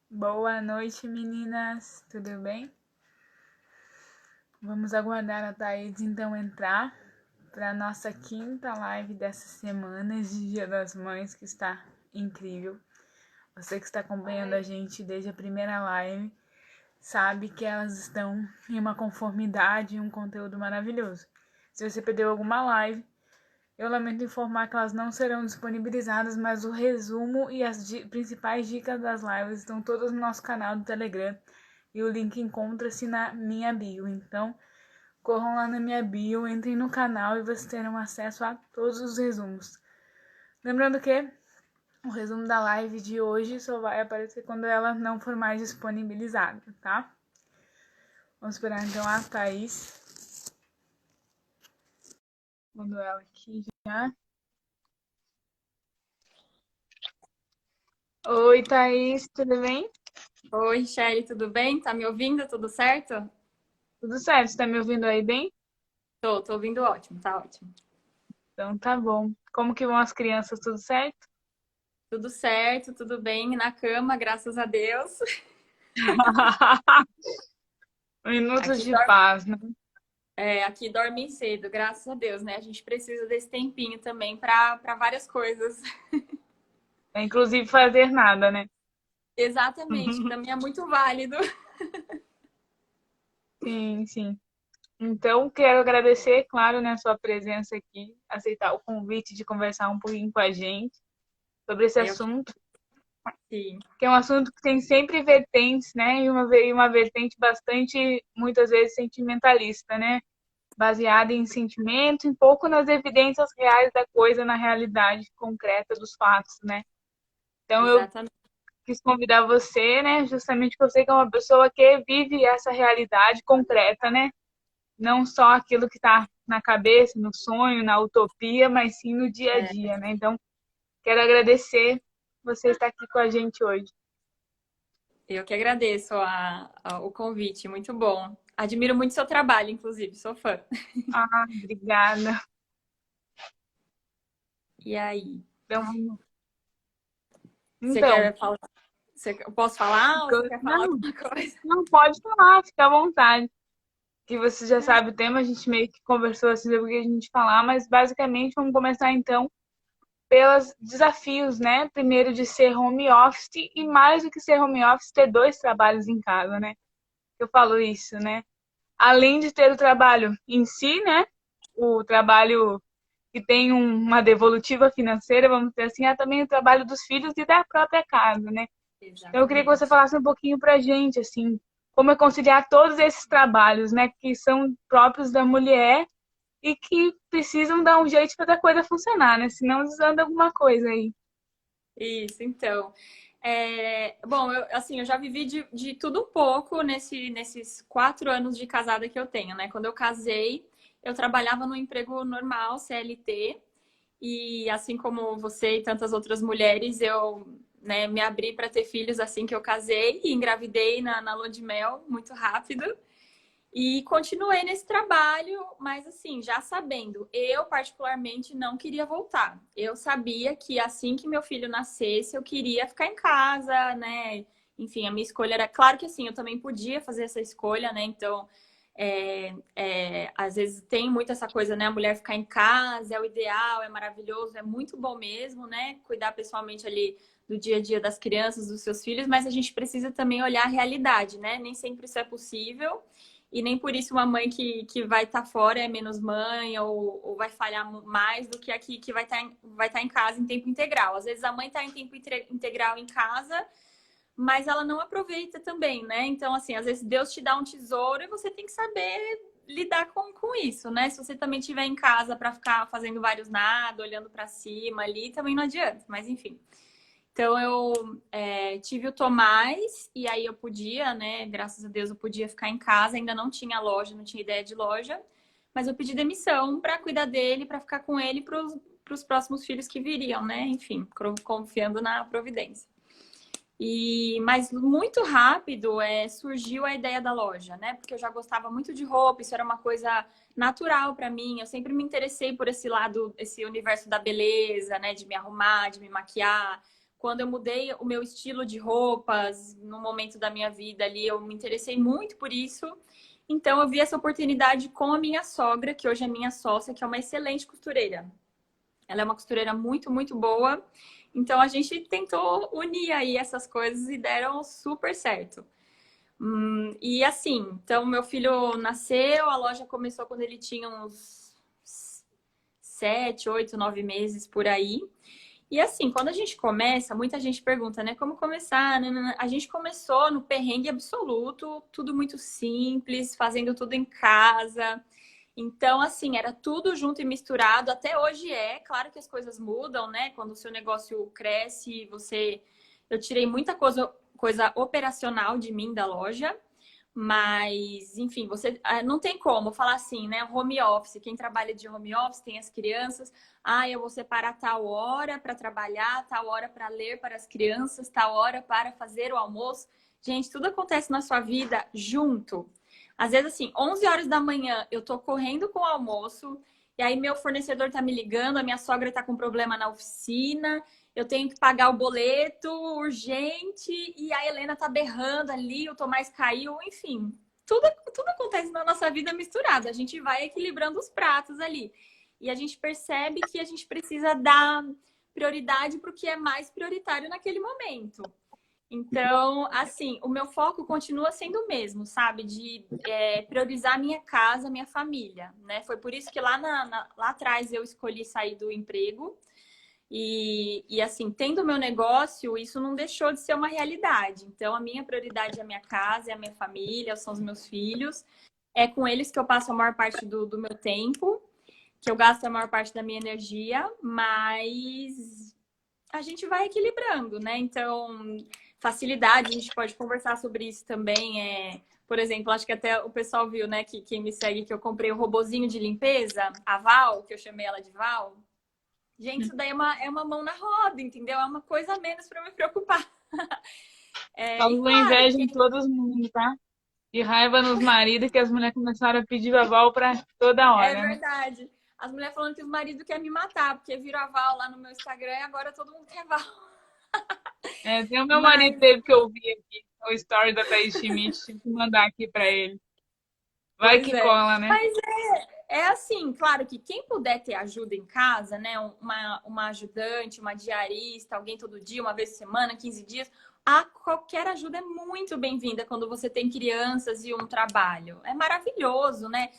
Boa noite, meninas. Tudo bem? Vamos aguardar a Thaís então entrar para a nossa quinta live dessa semana de Dia das Mães, que está incrível. Você que está acompanhando a gente desde a primeira live sabe que elas estão em uma conformidade e um conteúdo maravilhoso. Se você perdeu alguma live, eu lamento informar que elas não serão disponibilizadas, mas o resumo e as principais dicas das lives estão todas no nosso canal do Telegram e o link encontra-se na minha bio. Então, corram lá na minha bio, entrem no canal e vocês terão acesso a todos os resumos. Lembrando que o resumo da live de hoje só vai aparecer quando ela não for mais disponibilizada, tá? Vamos esperar então a Thaís. Mando ela aqui já. Oi, Thaís, tudo bem? Oi, Shelly, tudo bem? Tá me ouvindo? Tudo certo? Tudo certo, você tá me ouvindo aí bem? Tô ouvindo ótimo, tá ótimo. Então tá bom. Como que vão as crianças, tudo certo? Tudo certo, tudo bem na cama, graças a Deus. Minutos Aqui de dorme, paz, né? aqui dorme cedo, graças a Deus, né? A gente precisa desse tempinho também para várias coisas. Inclusive fazer nada, né? Exatamente, para mim é muito válido. Sim, sim. Então, quero agradecer, claro, né, a sua presença aqui, aceitar o convite de conversar um pouquinho com a gente sobre esse Eu que assunto, sim, que é um assunto que tem sempre vertentes, né, e uma vertente bastante, muitas vezes, sentimentalista, né, baseada em sentimento, um pouco nas evidências reais da coisa, na realidade concreta dos fatos, né. Então, eu exatamente. quis convidar você, né, justamente porque você que é uma pessoa que vive essa realidade concreta, né, não só aquilo que está na cabeça, no sonho, na utopia, mas sim no dia a É, dia, né? Então, quero agradecer você estar aqui com a gente hoje. eu que agradeço o convite, muito bom. Admiro muito seu trabalho, inclusive, sou fã. Ah, obrigada. E aí, Então, você então, quer falar? Eu posso falar ou você quer falar não, alguma coisa? não pode falar, fica à vontade. Que você já sabe o tema, a gente meio que conversou assim sobre o que a gente falar, mas basicamente vamos começar então pelos desafios, né? Primeiro de ser home office e mais do que ser home office, ter dois trabalhos em casa, né? Eu falo isso, né? Além de ter o trabalho em si, né? O trabalho que tem uma devolutiva financeira, vamos dizer assim, há também o trabalho dos filhos e da própria casa, né? Então eu queria que você Exatamente. falasse um pouquinho pra gente, assim, como é conciliar todos esses trabalhos, né, que são próprios da mulher e que precisam dar um jeito para a coisa funcionar, né? Senão desanda alguma coisa aí. Isso, então. Bom, eu já vivi de tudo um pouco nesses 4 anos de casada que eu tenho, né? Quando eu casei, eu trabalhava no emprego normal, CLT, e assim como você e tantas outras mulheres, eu, né, me abri para ter filhos assim que eu casei e engravidei na lua de mel muito rápido. E continuei nesse trabalho, mas assim, já sabendo, eu particularmente não queria voltar. Eu sabia que assim que meu filho nascesse, eu queria ficar em casa, né? Enfim, a minha escolha era. Claro que assim, eu também podia fazer essa escolha, né? Então, às vezes tem muito essa coisa, né? A mulher ficar em casa é o ideal, é maravilhoso, é muito bom mesmo, né? Cuidar pessoalmente ali do dia a dia das crianças, dos seus filhos, mas a gente precisa também olhar a realidade, né? Nem sempre isso é possível. E nem por isso uma mãe que vai estar fora é menos mãe ou vai falhar mais do que aqui que vai tá em casa em tempo integral. Às vezes a mãe está em tempo integral em casa, mas ela não aproveita também, né? Então, assim, às vezes Deus te dá um tesouro e você tem que saber lidar com isso, né? Se você também estiver em casa para ficar fazendo vários nada, olhando para cima ali, também não adianta. Mas enfim. Então eu tive o Tomás e aí eu podia, né? Graças a Deus eu podia ficar em casa. Ainda não tinha loja, não tinha ideia de loja, mas eu pedi demissão para cuidar dele, para ficar com ele para os próximos filhos que viriam, né? Enfim, confiando na providência. Mas muito rápido surgiu a ideia da loja, né? Porque eu já gostava muito de roupa, isso era uma coisa natural para mim. Eu sempre me interessei por esse lado, esse universo da beleza, né? De me arrumar, de me maquiar. Quando eu mudei o meu estilo de roupas, no momento da minha vida ali, eu me interessei muito por isso. Então, eu vi essa oportunidade com a minha sogra, que hoje é minha sócia, que é uma excelente costureira. Ela é uma costureira muito, muito boa. Então, a gente tentou unir aí essas coisas e deram super certo. E assim, então, meu filho nasceu, a loja começou quando ele tinha uns 7, 8, 9 meses por aí. E assim, quando a gente começa, muita gente pergunta, né? Como começar? A gente começou no perrengue absoluto, tudo muito simples, fazendo tudo em casa. Então, assim, era tudo junto e misturado. Até hoje é. Claro que as coisas mudam, né? Quando o seu negócio cresce, você. Eu tirei muita coisa operacional de mim da loja. Mas, enfim, você não tem como falar assim, né? Home office, quem trabalha de home office tem as crianças. Ah, eu vou separar tal hora para trabalhar, tal hora para ler para as crianças, tal hora para fazer o almoço. Gente, tudo acontece na sua vida junto. Às vezes, assim, 11 horas da manhã eu tô correndo com o almoço, e aí meu fornecedor tá me ligando, a minha sogra tá com problema na oficina, eu tenho que pagar o boleto urgente, e a Helena tá berrando ali, o Tomás caiu, enfim. Tudo acontece na nossa vida misturado. A gente vai equilibrando os pratos ali. E a gente percebe que a gente precisa dar prioridade para o que é mais prioritário naquele momento. Então, assim, o meu foco continua sendo o mesmo, sabe? De priorizar a minha casa, a minha família, né? Foi por isso que lá atrás eu escolhi sair do emprego. E assim, tendo o meu negócio, isso não deixou de ser uma realidade. Então, a minha prioridade é a minha casa, é a minha família, são os meus filhos. É com eles que eu passo a maior parte do meu tempo, que eu gasto a maior parte da minha energia, mas a gente vai equilibrando, né? Então, facilidade, a gente pode conversar sobre isso também. Por exemplo, acho que até o pessoal viu, né, que quem me segue, que eu comprei o robozinho de limpeza, a Val, que eu chamei ela de Val. Gente, isso daí é uma mão na roda, entendeu? É uma coisa a menos para me preocupar. E Causou claro, inveja em todo mundo, tá? E raiva nos maridos que as mulheres começaram a pedir aval pra toda é hora, né? verdade. As mulheres falando que o marido quer me matar, porque virou a Val lá no meu Instagram e agora todo mundo quer Val. É, tem o meu marido Mas teve que ouvir aqui o story da Thaís Schmidt, tive que mandar aqui pra ele. Vai Pois que é. cola, né? Mas é assim, claro que quem puder ter ajuda em casa, né? Uma ajudante, uma diarista, alguém todo dia, uma vez por semana, 15 dias, qualquer ajuda é muito bem-vinda quando você tem crianças e um trabalho. É maravilhoso, né?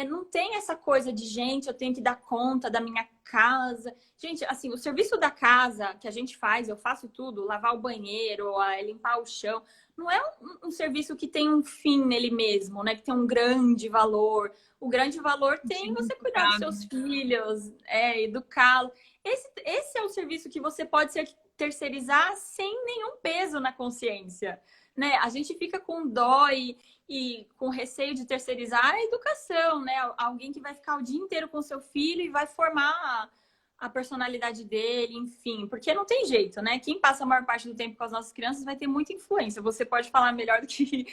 Não tem essa coisa de, gente, eu tenho que dar conta da minha casa. Gente, assim, o serviço da casa que a gente faz, eu faço tudo, lavar o banheiro, limpar o chão, não é um serviço que tem um fim nele mesmo, né? Que tem um grande valor. O grande valor tem você cuidar dos Significado. seus filhos, educá-los. Esse é o serviço que você pode terceirizar sem nenhum peso na consciência, né? A gente fica com dó e com receio de terceirizar a educação, né? Alguém que vai ficar o dia inteiro com seu filho e vai formar a personalidade dele, enfim, porque não tem jeito, né? Quem passa a maior parte do tempo com as nossas crianças vai ter muita influência. Você pode falar melhor do que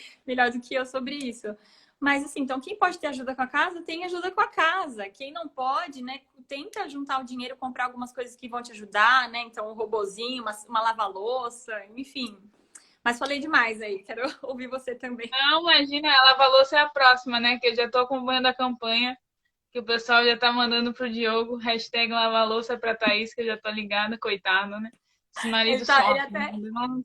eu sobre isso. Mas assim, então quem pode ter ajuda com a casa, tem ajuda com a casa. Quem não pode, né, tenta juntar o dinheiro, comprar algumas coisas que vão te ajudar, né? Então um robozinho, uma lava-louça, enfim. Mas falei demais aí, quero ouvir você também. Não, imagina, a lava-louça é a próxima, né? Que eu já tô acompanhando a campanha, que o pessoal já tá mandando pro Diogo, hashtag lava-louça pra Thaís, que eu já tô ligada, coitado, né? Esse marido Ele sofre. até,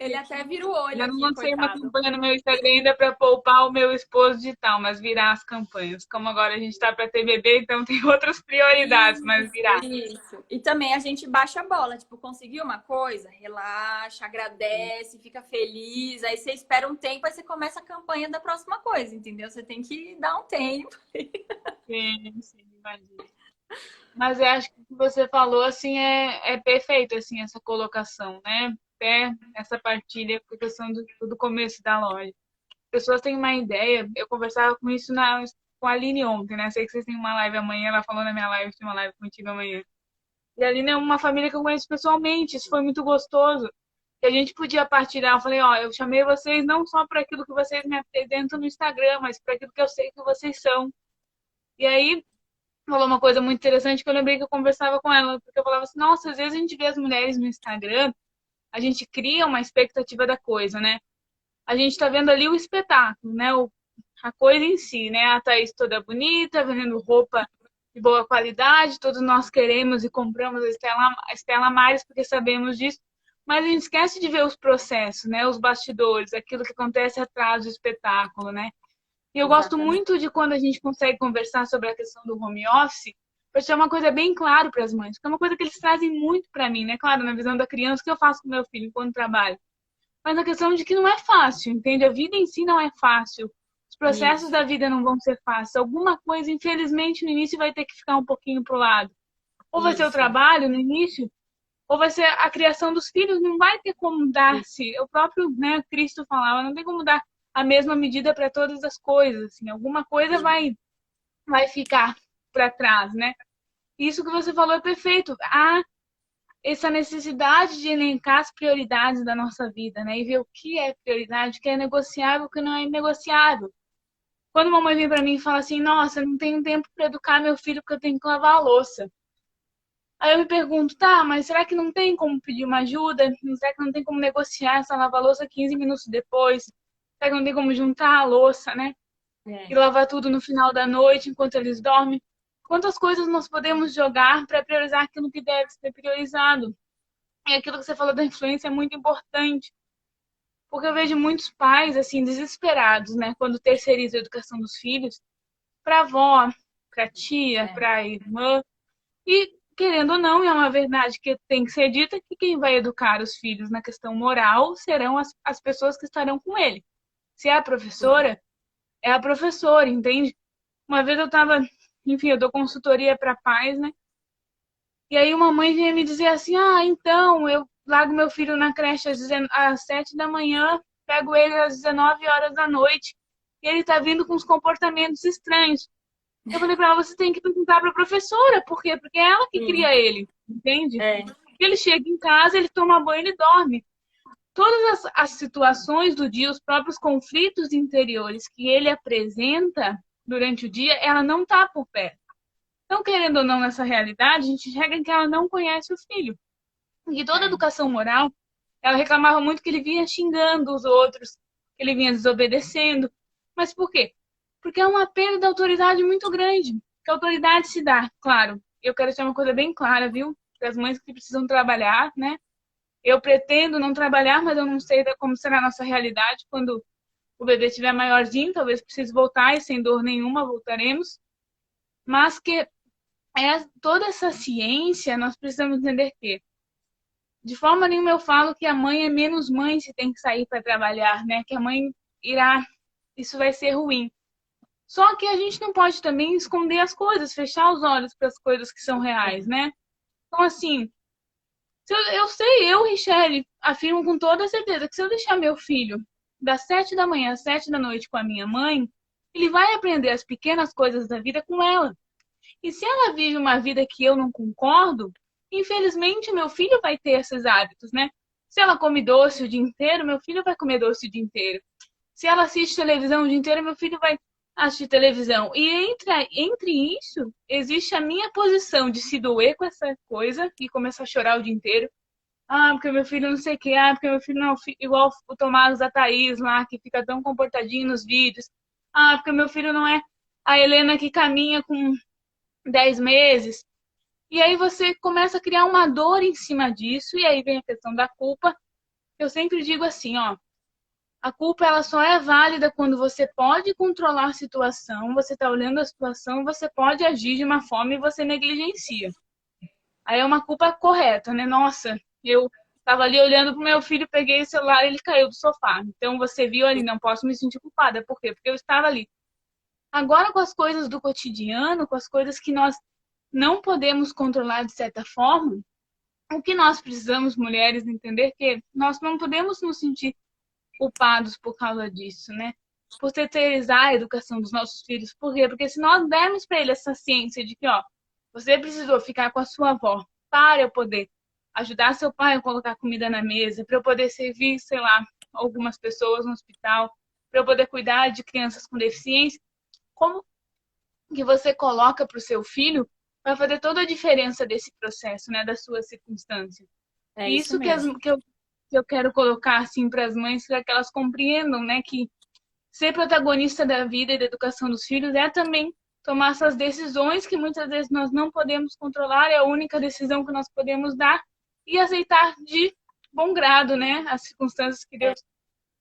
ele até vira o olho Já não aqui, lancei uma coitado. campanha no meu Instagram ainda para poupar o meu esposo de tal, mas virar as campanhas. Como agora a gente está para ter bebê, então tem outras prioridades, mas Isso, virar. isso. E também a gente baixa a bola, tipo, conseguiu uma coisa, relaxa, agradece, fica feliz, aí você espera um tempo, aí você começa a campanha da próxima coisa, entendeu? Você tem que dar um tempo. Sim, imagina. Mas eu acho que o que você falou assim é perfeito assim essa colocação, né? Até essa partilha com a questão do começo da loja. As pessoas têm uma ideia. Eu conversava com isso com a Aline ontem, né? Sei que vocês têm uma live amanhã. Ela falou na minha live, tem uma live contigo amanhã. E a Aline é uma família que eu conheço pessoalmente. Isso foi muito gostoso. Que a gente podia partilhar. Eu falei, ó, eu chamei vocês não só para aquilo que vocês me apresentam no Instagram, mas para aquilo que eu sei que vocês são. E aí falou uma coisa muito interessante que eu lembrei que eu conversava com ela, porque eu falava assim, nossa, às vezes a gente vê as mulheres no Instagram, a gente cria uma expectativa da coisa, né? A gente está vendo ali o espetáculo, né? A coisa em si, né? A Thaís toda bonita, vendendo roupa de boa qualidade, todos nós queremos e compramos a Estela Maris porque sabemos disso, mas a gente esquece de ver os processos, né? Os bastidores, aquilo que acontece atrás do espetáculo, né? E eu gosto Exatamente. muito de quando a gente consegue conversar sobre a questão do home office, para ser uma coisa bem clara para as mães, porque é uma coisa que eles trazem muito para mim, né? Claro, na visão da criança, o que eu faço com meu filho enquanto trabalho. Mas a questão de que não é fácil, entende? A vida em si não é fácil. Os processos Isso. da vida não vão ser fáceis. Alguma coisa, infelizmente, no início vai ter que ficar um pouquinho pro lado. Ou vai ser o Isso. trabalho no início, ou vai ser a criação dos filhos. Não vai ter como dar-se. O próprio, né, Cristo falava, não tem como dar a mesma medida para todas as coisas. Assim. Alguma coisa Sim. vai ficar para trás, né? Isso que você falou é perfeito. Há essa necessidade de elencar as prioridades da nossa vida, né? E ver o que é prioridade, o que é negociável, o que não é negociável. Quando uma mãe vem para mim e fala assim, nossa, eu não tenho tempo para educar meu filho porque eu tenho que lavar a louça. Aí eu me pergunto, tá, mas será que não tem como pedir uma ajuda? Será que não tem como negociar essa lava-louça 15 minutos depois? Será que não tem como juntar a louça, né? E É. lavar tudo no final da noite, enquanto eles dormem? Quantas coisas nós podemos jogar para priorizar aquilo que deve ser priorizado? E aquilo que você falou da influência é muito importante. Porque eu vejo muitos pais, assim, desesperados, né? Quando terceirizam a educação dos filhos para avó, para tia, É. para irmã. E, querendo ou não, é uma verdade que tem que ser dita que quem vai educar os filhos na questão moral serão as pessoas que estarão com ele. Se é a professora, é a professora, entende? Uma vez eu estava, enfim, eu dou consultoria para pais, né? E aí uma mãe vinha me dizer assim, ah, então, eu largo meu filho na creche às 7 da manhã, pego ele às 19 horas da noite, e ele tá vindo com uns comportamentos estranhos. Eu falei para ela, você tem que perguntar para a professora, por quê? Porque é ela que Sim. cria ele, entende? É. Ele chega em casa, ele toma banho, ele dorme. Todas as situações do dia, os próprios conflitos interiores que ele apresenta durante o dia, ela não tá por perto. Então, querendo ou não, nessa realidade, a gente chega em que ela não conhece o filho. E toda a É. educação moral, ela reclamava muito que ele vinha xingando os outros, que ele vinha desobedecendo. Mas por quê? Porque é uma perda de autoridade muito grande. Que a autoridade se dá, claro. Eu quero deixar uma coisa bem clara, viu? Para as mães que precisam trabalhar, né? Eu pretendo não trabalhar, mas eu não sei como será a nossa realidade quando o bebê estiver maiorzinho. Talvez precise voltar e sem dor nenhuma voltaremos. Mas que toda essa ciência, nós precisamos entender que de forma nenhuma eu falo que a mãe é menos mãe se tem que sair para trabalhar, né? Que a mãe irá, isso vai ser ruim. Só que a gente não pode também esconder as coisas, fechar os olhos para as coisas que são reais, Sim. né? Então, assim, eu sei, eu, Richelle, afirmo com toda certeza que se eu deixar meu filho das 7 da manhã às 7 da noite com a minha mãe, ele vai aprender as pequenas coisas da vida com ela. E se ela vive uma vida que eu não concordo, infelizmente meu filho vai ter esses hábitos, né? Se ela come doce o dia inteiro, meu filho vai comer doce o dia inteiro. Se ela assiste televisão o dia inteiro, meu filho vai assistir televisão. E entre isso, existe a minha posição de se doer com essa coisa e começar a chorar o dia inteiro. Ah, porque meu filho não sei o que. Ah, porque meu filho não é igual o Tomás da Thaís lá, que fica tão comportadinho nos vídeos. Ah, porque meu filho não é a Helena que caminha com 10 meses. E aí você começa a criar uma dor em cima disso, e aí vem a questão da culpa. Eu sempre digo assim, ó, a culpa ela só é válida quando você pode controlar a situação, você está olhando a situação, você pode agir de uma forma e você negligencia. Aí é uma culpa correta, né? Nossa, eu estava ali olhando pro meu filho, peguei o celular e ele caiu do sofá. Então você viu ali, não posso me sentir culpada. Por quê? Porque eu estava ali. Agora com as coisas do cotidiano, com as coisas que nós não podemos controlar de certa forma, o que nós precisamos, mulheres, entender que nós não podemos nos sentir culpados por causa disso, né? Por terceirizar a educação dos nossos filhos. Por quê? Porque se nós dermos para ele essa ciência de que, ó, você precisou ficar com a sua avó para eu poder ajudar seu pai a colocar comida na mesa, para eu poder servir, sei lá, algumas pessoas no hospital, para eu poder cuidar de crianças com deficiência, como que você coloca para o seu filho vai fazer toda a diferença desse processo, né, da sua circunstância. É E isso isso mesmo. que eu quero colocar assim para as mães, para que elas compreendam, né, que ser protagonista da vida e da educação dos filhos é também tomar essas decisões que muitas vezes nós não podemos controlar, é a única decisão que nós podemos dar e aceitar de bom grado, né, as circunstâncias que Deus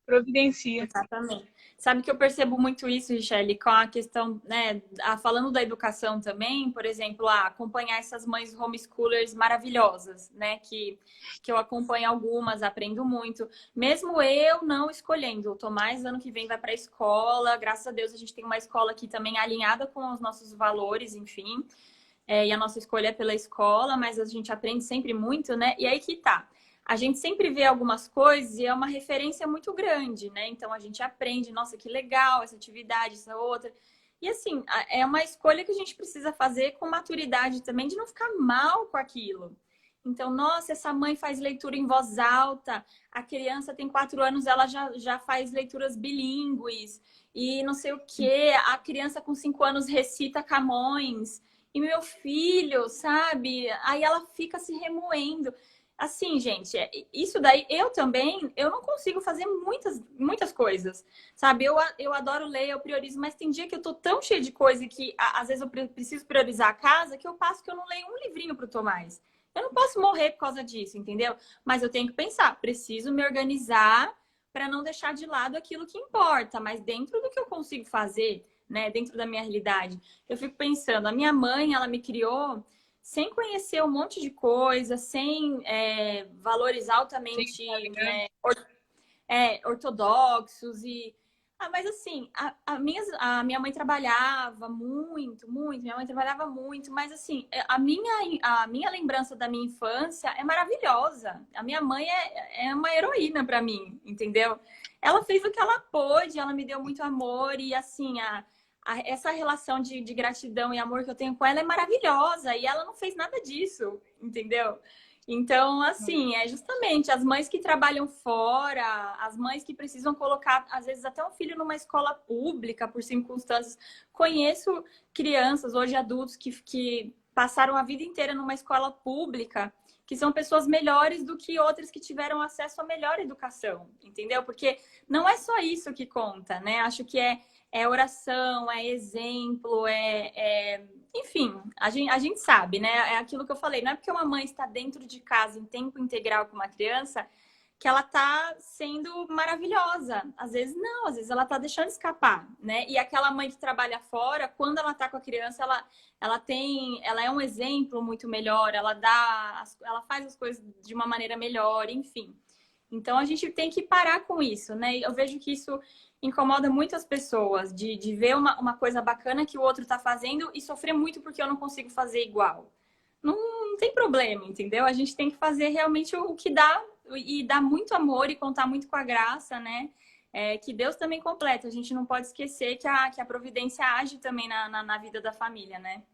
providencia. Exatamente. Sabe que eu percebo muito isso, Richelle, com a questão, né, falando da educação também, por exemplo, acompanhar essas mães homeschoolers maravilhosas, né, que eu acompanho algumas, aprendo muito. Mesmo eu não escolhendo, o Tomás ano que vem vai para a escola, graças a Deus a gente tem uma escola aqui também alinhada com os nossos valores, enfim, e a nossa escolha é pela escola, mas a gente aprende sempre muito, né, e aí que tá. A gente sempre vê algumas coisas e é uma referência muito grande, né? Então a gente aprende, nossa, que legal essa atividade, essa outra. E assim, é uma escolha que a gente precisa fazer com maturidade também, de não ficar mal com aquilo. Então, nossa, essa mãe faz leitura em voz alta, a criança tem 4 anos, ela já faz leituras bilíngues, e não sei o quê, a criança com 5 anos recita Camões, e meu filho, sabe? Aí ela fica se remoendo. Assim, gente, isso daí eu também, eu não consigo fazer muitas coisas, sabe? Eu adoro ler, eu priorizo, mas tem dia que eu tô tão cheia de coisa que às vezes eu preciso priorizar a casa que eu passo que eu não leio um livrinho pro Tomás. Eu não posso morrer por causa disso, entendeu? Mas eu tenho que pensar, preciso me organizar para não deixar de lado aquilo que importa, mas dentro do que eu consigo fazer, né, dentro da minha realidade. Eu fico pensando, a minha mãe, ela me criou sem conhecer um monte de coisa, sem valores Sim, altamente, né, ortodoxos e mas assim, a minha mãe trabalhava muito, minha mãe trabalhava muito, mas assim, a minha lembrança da minha infância é maravilhosa. A minha mãe é uma heroína para mim, entendeu? Ela fez o que ela pôde, ela me deu muito amor e assim, essa relação de gratidão e amor que eu tenho com ela é maravilhosa e ela não fez nada disso, entendeu? Então, assim, é justamente as mães que trabalham fora, as mães que precisam colocar, às vezes, até um filho numa escola pública por circunstâncias. Conheço crianças, hoje adultos, que passaram a vida inteira numa escola pública, que são pessoas melhores do que outras que tiveram acesso à melhor educação, entendeu? Porque não é só isso que conta, né? Acho que é oração, é exemplo, enfim, a gente sabe, né? É aquilo que eu falei, não é porque uma mãe está dentro de casa em tempo integral com uma criança que ela tá sendo maravilhosa. Às vezes não, às vezes ela tá deixando escapar, né? E aquela mãe que trabalha fora, quando ela tá com a criança, ela é um exemplo muito melhor, ela faz as coisas de uma maneira melhor, enfim. Então a gente tem que parar com isso, né? Eu vejo que isso incomoda muitas pessoas de ver uma coisa bacana que o outro está fazendo e sofrer muito porque eu não consigo fazer igual. Não tem problema, entendeu? A gente tem que fazer realmente o que dá e dar muito amor e contar muito com a graça, né? Que Deus também completa. A gente não pode esquecer que a providência age também na vida da família, né?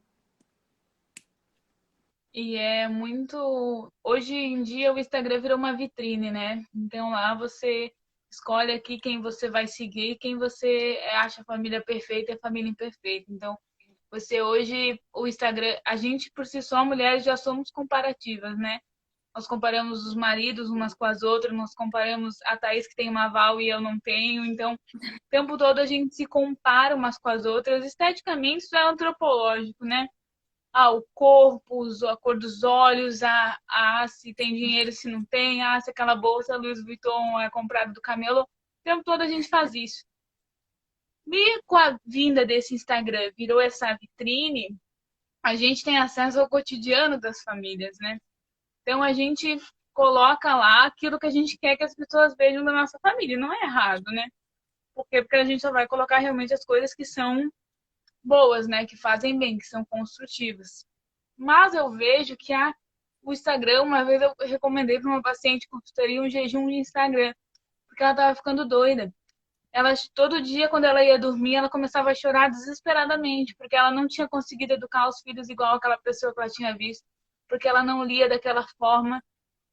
E é muito. Hoje em dia o Instagram virou uma vitrine, né? Então lá você escolhe aqui quem você vai seguir, quem você acha a família perfeita e a família imperfeita. Então, você hoje, o Instagram, a gente por si só, mulheres, já somos comparativas, né? Nós comparamos os maridos umas com as outras, nós comparamos a Thaís que tem uma aval e eu não tenho. Então, o tempo todo a gente se compara umas com as outras. Esteticamente, isso é antropológico, né? O corpo, a cor dos olhos, se tem dinheiro, se não tem, se aquela bolsa Louis Vuitton é comprada do camelo. O tempo todo a gente faz isso. E com a vinda desse Instagram, virou essa vitrine, a gente tem acesso ao cotidiano das famílias, né? Então a gente coloca lá aquilo que a gente quer que as pessoas vejam da nossa família. Não é errado, né? Por quê? Porque a gente só vai colocar realmente as coisas que são boas, né? Que fazem bem, que são construtivas. Mas eu vejo que o Instagram, uma vez eu recomendei para uma paciente consultoria um jejum de Instagram, porque ela estava ficando doida. Ela, todo dia, quando ela ia dormir, ela começava a chorar desesperadamente, porque ela não tinha conseguido educar os filhos igual aquela pessoa que ela tinha visto, porque ela não lia daquela forma,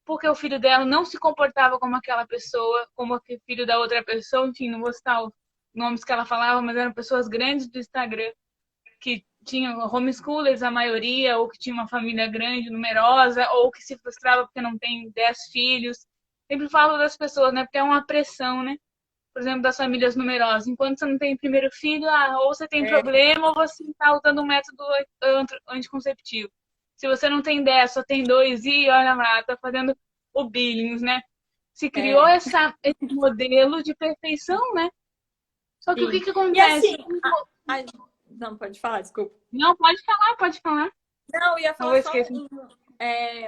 porque o filho dela não se comportava como aquela pessoa, como o filho da outra pessoa, enfim, não vou citar os nomes que ela falava, mas eram pessoas grandes do Instagram, que tinham homeschoolers, a maioria, ou que tinha uma família grande, numerosa, ou que se frustrava porque não tem 10 filhos. Sempre falo das pessoas, né? Porque é uma pressão, né? Por exemplo, das famílias numerosas. Enquanto você não tem primeiro filho, ou você tem É, problema, ou você está usando um método anticonceptivo. Se você não tem 10, só tem 2, e olha lá, tá fazendo o Billings, né? Se criou é, esse modelo de perfeição, né? Só que o que sim. que E assim, acontece? não, pode falar, desculpa. Não, pode falar, pode falar. Não, eu ia Não falar vou só esquecer.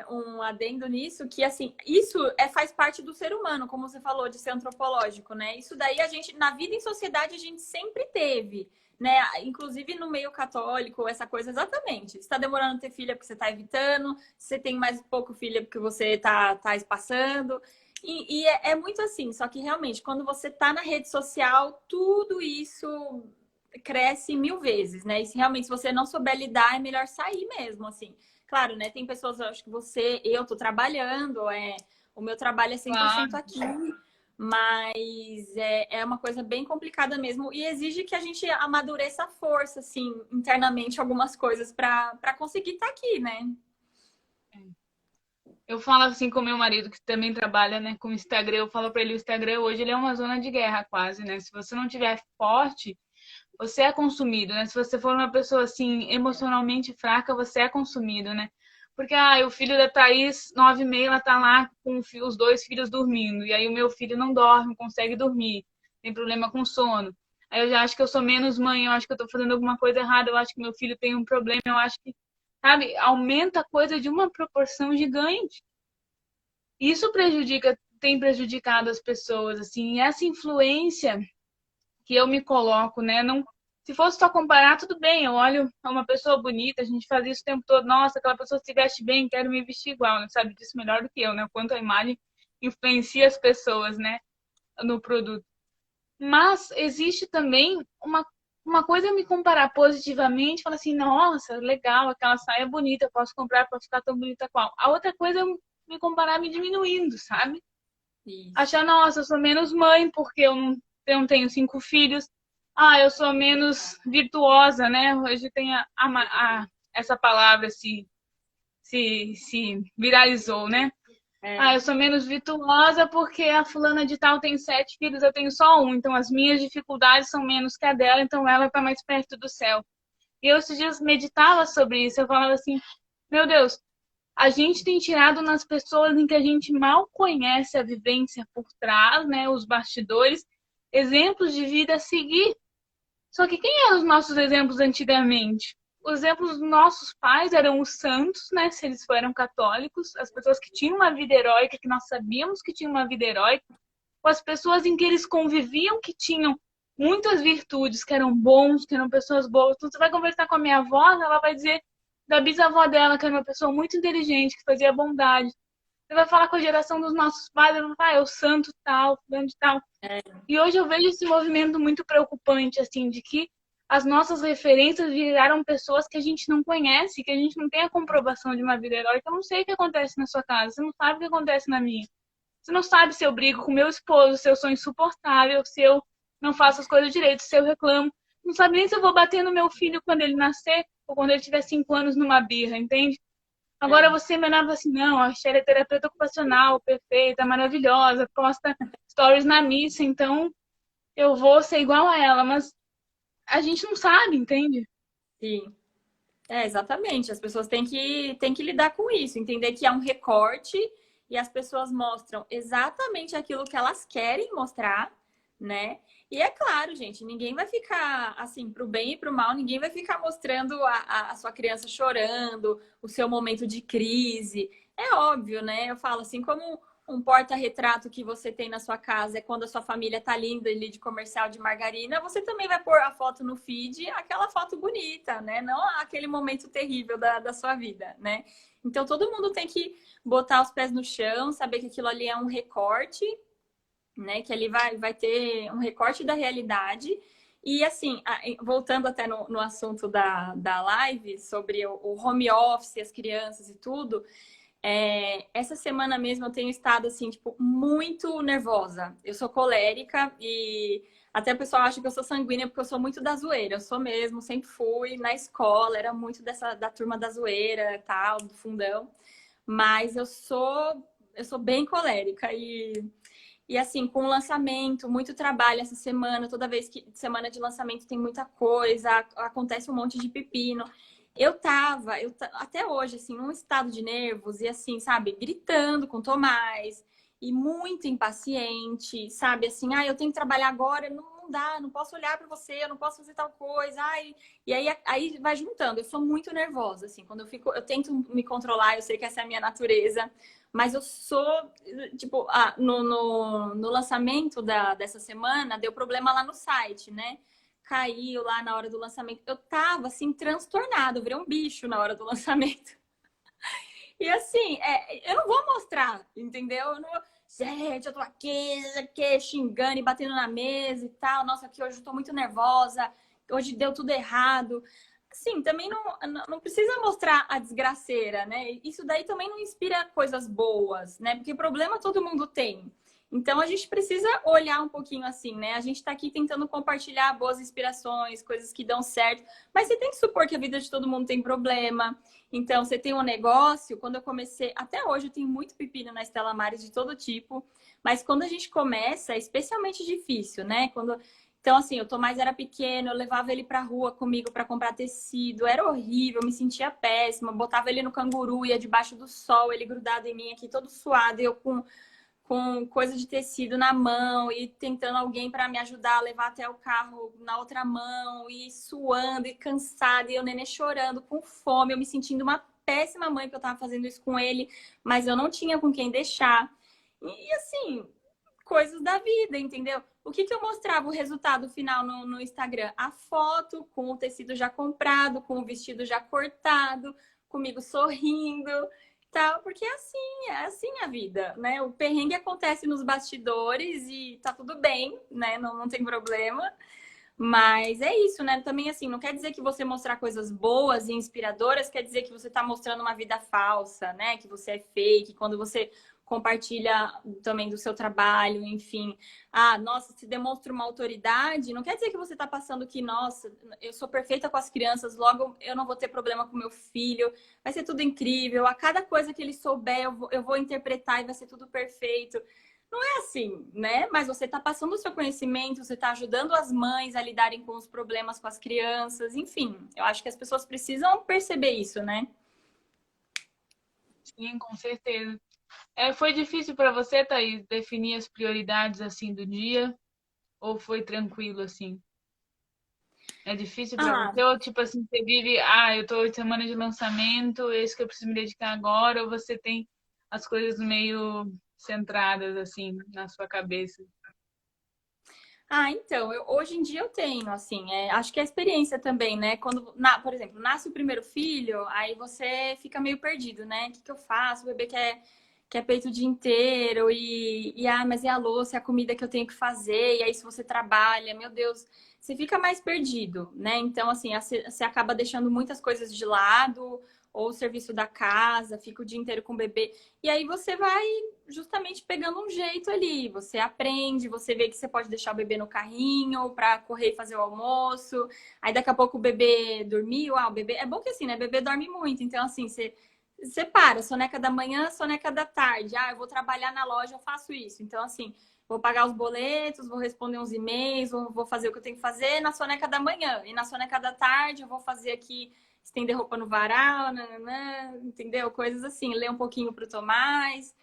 um adendo nisso, que assim, isso faz parte do ser humano, como você falou, de ser antropológico, né? Isso daí a gente, na vida em sociedade, a gente sempre teve, né? Inclusive no meio católico, essa coisa exatamente. Você tá demorando a ter filha porque você tá evitando, você tem mais pouco filha porque você tá espaçando. E é muito assim, só que realmente, quando você tá na rede social, tudo isso cresce 1000 vezes, né? E se realmente se você não souber lidar, é melhor sair mesmo, assim. Claro, né? Tem pessoas, eu acho que eu tô trabalhando, o meu trabalho é 100% Claro. aqui, mas é uma coisa bem complicada mesmo e exige que a gente amadureça a força, assim, internamente, algumas coisas para conseguir estar aqui, né? Eu falo assim com meu marido, que também trabalha, né, com o Instagram, eu falo para ele, o Instagram hoje ele é uma zona de guerra quase, né? Se você não tiver forte, você é consumido, né? Se você for uma pessoa assim emocionalmente fraca, você é consumido, né? Porque o filho da Thaís, 9h30, ela tá lá com os 2 filhos dormindo, e aí o meu filho não dorme, não consegue dormir, tem problema com sono. Aí eu já acho que eu sou menos mãe, eu acho que eu tô fazendo alguma coisa errada, eu acho que meu filho tem um problema, eu acho que, sabe, aumenta a coisa de uma proporção gigante. Isso tem prejudicado as pessoas, assim, e essa influência que eu me coloco, né? Não, se fosse só comparar, tudo bem, eu olho uma pessoa bonita, a gente faz isso o tempo todo, nossa, aquela pessoa se veste bem, quero me vestir igual, né? Sabe disso melhor do que eu, né? O quanto a imagem influencia as pessoas, né, no produto. Mas existe também uma coisa é me comparar positivamente, falar assim, nossa, legal, aquela saia é bonita, eu posso comprar para ficar tão bonita qual. A outra coisa é me comparar me diminuindo, sabe? Isso. Achar, nossa, eu sou menos mãe porque eu não tenho 5 filhos. Eu sou menos virtuosa, né? Hoje tem essa palavra se viralizou, né? É, Eu sou menos virtuosa porque a fulana de tal tem 7 filhos, eu tenho só um. Então as minhas dificuldades são menos que a dela, então ela está mais perto do céu. E eu esses dias meditava sobre isso. Eu falava assim, meu Deus, a gente tem tirado nas pessoas em que a gente mal conhece a vivência por trás, né, os bastidores, exemplos de vida a seguir. Só que quem eram os nossos exemplos antigamente? Os exemplos dos nossos pais eram os santos, né, se eles foram católicos, as pessoas que tinham uma vida heróica, que nós sabíamos que tinham uma vida heróica, ou as pessoas em que eles conviviam, que tinham muitas virtudes, que eram bons, que eram pessoas boas. Então, você vai conversar com a minha avó, ela vai dizer da bisavó dela, que era uma pessoa muito inteligente, que fazia bondade. Você vai falar com a geração dos nossos pais, ela vai falar, é o santo tal, fulano de tal. E hoje eu vejo esse movimento muito preocupante, assim, de que as nossas referências viraram pessoas que a gente não conhece, que a gente não tem a comprovação de uma vida heróica. Eu não sei o que acontece na sua casa, você não sabe o que acontece na minha. Você não sabe se eu brigo com meu esposo, se eu sou insuportável, se eu não faço as coisas direito, se eu reclamo. Não sabe nem se eu vou bater no meu filho quando ele nascer ou quando ele tiver 5 anos numa birra, entende? Agora é. você me olhava assim, não, a Shelly é terapeuta ocupacional, perfeita, maravilhosa, posta stories na missa, então eu vou ser igual a ela, mas a gente não sabe, entende? Sim. Exatamente. As pessoas têm que lidar com isso, entender que é um recorte e as pessoas mostram exatamente aquilo que elas querem mostrar, né? E é claro, gente, ninguém vai ficar assim, pro bem e pro mal, ninguém vai ficar mostrando a sua criança chorando, o seu momento de crise. É óbvio, né? Eu falo assim, como um porta-retrato que você tem na sua casa é quando a sua família tá linda ali de comercial de margarina, você também vai pôr a foto no feed, aquela foto bonita, né? Não aquele momento terrível da sua vida, né? Então todo mundo tem que botar os pés no chão, saber que aquilo ali é um recorte, né? Que ali vai ter um recorte da realidade. E assim, voltando até no assunto da live sobre o home office, as crianças e tudo, essa semana mesmo eu tenho estado assim, tipo, muito nervosa. Eu sou colérica e até o pessoal acha que eu sou sanguínea porque eu sou muito da zoeira. Eu sou mesmo, sempre fui na escola, era muito da turma da zoeira e tal, do fundão. Mas eu sou eu sou bem colérica e assim, com o lançamento, muito trabalho essa semana, toda vez que semana de lançamento tem muita coisa, acontece um monte de pepino. Até hoje, assim, num estado de nervos e assim, sabe, gritando com o Tomás e muito impaciente, sabe, assim, eu tenho que trabalhar agora, não dá, não posso olhar para você, eu não posso fazer tal coisa, e aí vai juntando. Eu sou muito nervosa, assim, quando eu tento me controlar, eu sei que essa é a minha natureza, mas eu sou, tipo, no lançamento dessa semana, deu problema lá no site, né? Caiu lá na hora do lançamento. Eu tava, assim, transtornada. Eu virei um bicho na hora do lançamento. E, assim, eu não vou mostrar, entendeu? Eu não vou... Gente, eu tô aqui xingando e batendo na mesa e tal. Nossa, aqui hoje eu tô muito nervosa. Hoje deu tudo errado. Assim, também não precisa mostrar a desgraceira, né? Isso daí também não inspira coisas boas, né? Porque problema todo mundo tem. Então a gente precisa olhar um pouquinho assim, né? A gente está aqui tentando compartilhar boas inspirações, coisas que dão certo, mas você tem que supor que a vida de todo mundo tem problema. Então, você tem um negócio, quando eu comecei, até hoje eu tenho muito pepino na Estela Maris de todo tipo, mas quando a gente começa, é especialmente difícil, né? Então, assim, o Tomás era pequeno, eu levava ele pra rua comigo para comprar tecido, era horrível, eu me sentia péssima, botava ele no canguru, ia debaixo do sol, ele grudado em mim aqui, todo suado, e eu com coisa de tecido na mão e tentando alguém para me ajudar a levar até o carro na outra mão e suando e cansada e o nenê chorando com fome, eu me sentindo uma péssima mãe que eu tava fazendo isso com ele, mas eu não tinha com quem deixar. E assim, coisas da vida, entendeu? O que eu mostrava o resultado final no Instagram? A foto com o tecido já comprado, com o vestido já cortado, comigo sorrindo, tal, porque é assim a vida, né? O perrengue acontece nos bastidores e tá tudo bem, né? Não tem problema. Mas é isso, né? Também assim, não quer dizer que você mostrar coisas boas e inspiradoras quer dizer que você tá mostrando uma vida falsa, né? Que você é fake, quando você compartilha também do seu trabalho, enfim. Nossa, se demonstra uma autoridade, não quer dizer que você tá passando que, nossa, eu sou perfeita com as crianças, logo eu não vou ter problema com meu filho, vai ser tudo incrível, a cada coisa que ele souber eu vou interpretar e vai ser tudo perfeito. Não é assim, né? Mas você está passando o seu conhecimento, você está ajudando as mães a lidarem com os problemas com as crianças, enfim. Eu acho que as pessoas precisam perceber isso, né? Sim, com certeza. Foi difícil para você, Thaís, definir as prioridades assim do dia? Ou foi tranquilo assim? É difícil para Ah, você? Ou tipo assim, você vive, eu tô em semana de lançamento, é isso que eu preciso me dedicar agora? Ou você tem as coisas meio centradas assim na sua cabeça? então, hoje em dia eu tenho, assim, acho que é a experiência também, né? Quando, por exemplo, nasce o primeiro filho, aí você fica meio perdido, né? O que eu faço? O bebê quer peito o dia inteiro mas e a louça, e a comida que eu tenho que fazer? E aí, se você trabalha, meu Deus, você fica mais perdido, né? Então, assim, você acaba deixando muitas coisas de lado, ou o serviço da casa, fica o dia inteiro com o bebê. E aí você vai justamente pegando um jeito ali. Você aprende, você vê que você pode deixar o bebê no carrinho para correr e fazer o almoço. Aí daqui a pouco o bebê dormiu. O bebê. É bom que assim, né? O bebê dorme muito. Então, assim, você para, soneca da manhã, soneca da tarde. Eu vou trabalhar na loja, eu faço isso. Então, assim, vou pagar os boletos, vou responder uns e-mails, vou fazer o que eu tenho que fazer na soneca da manhã. E na soneca da tarde, eu vou fazer aqui, estender roupa no varal, nananã, entendeu? Coisas assim, ler um pouquinho pro Tomás.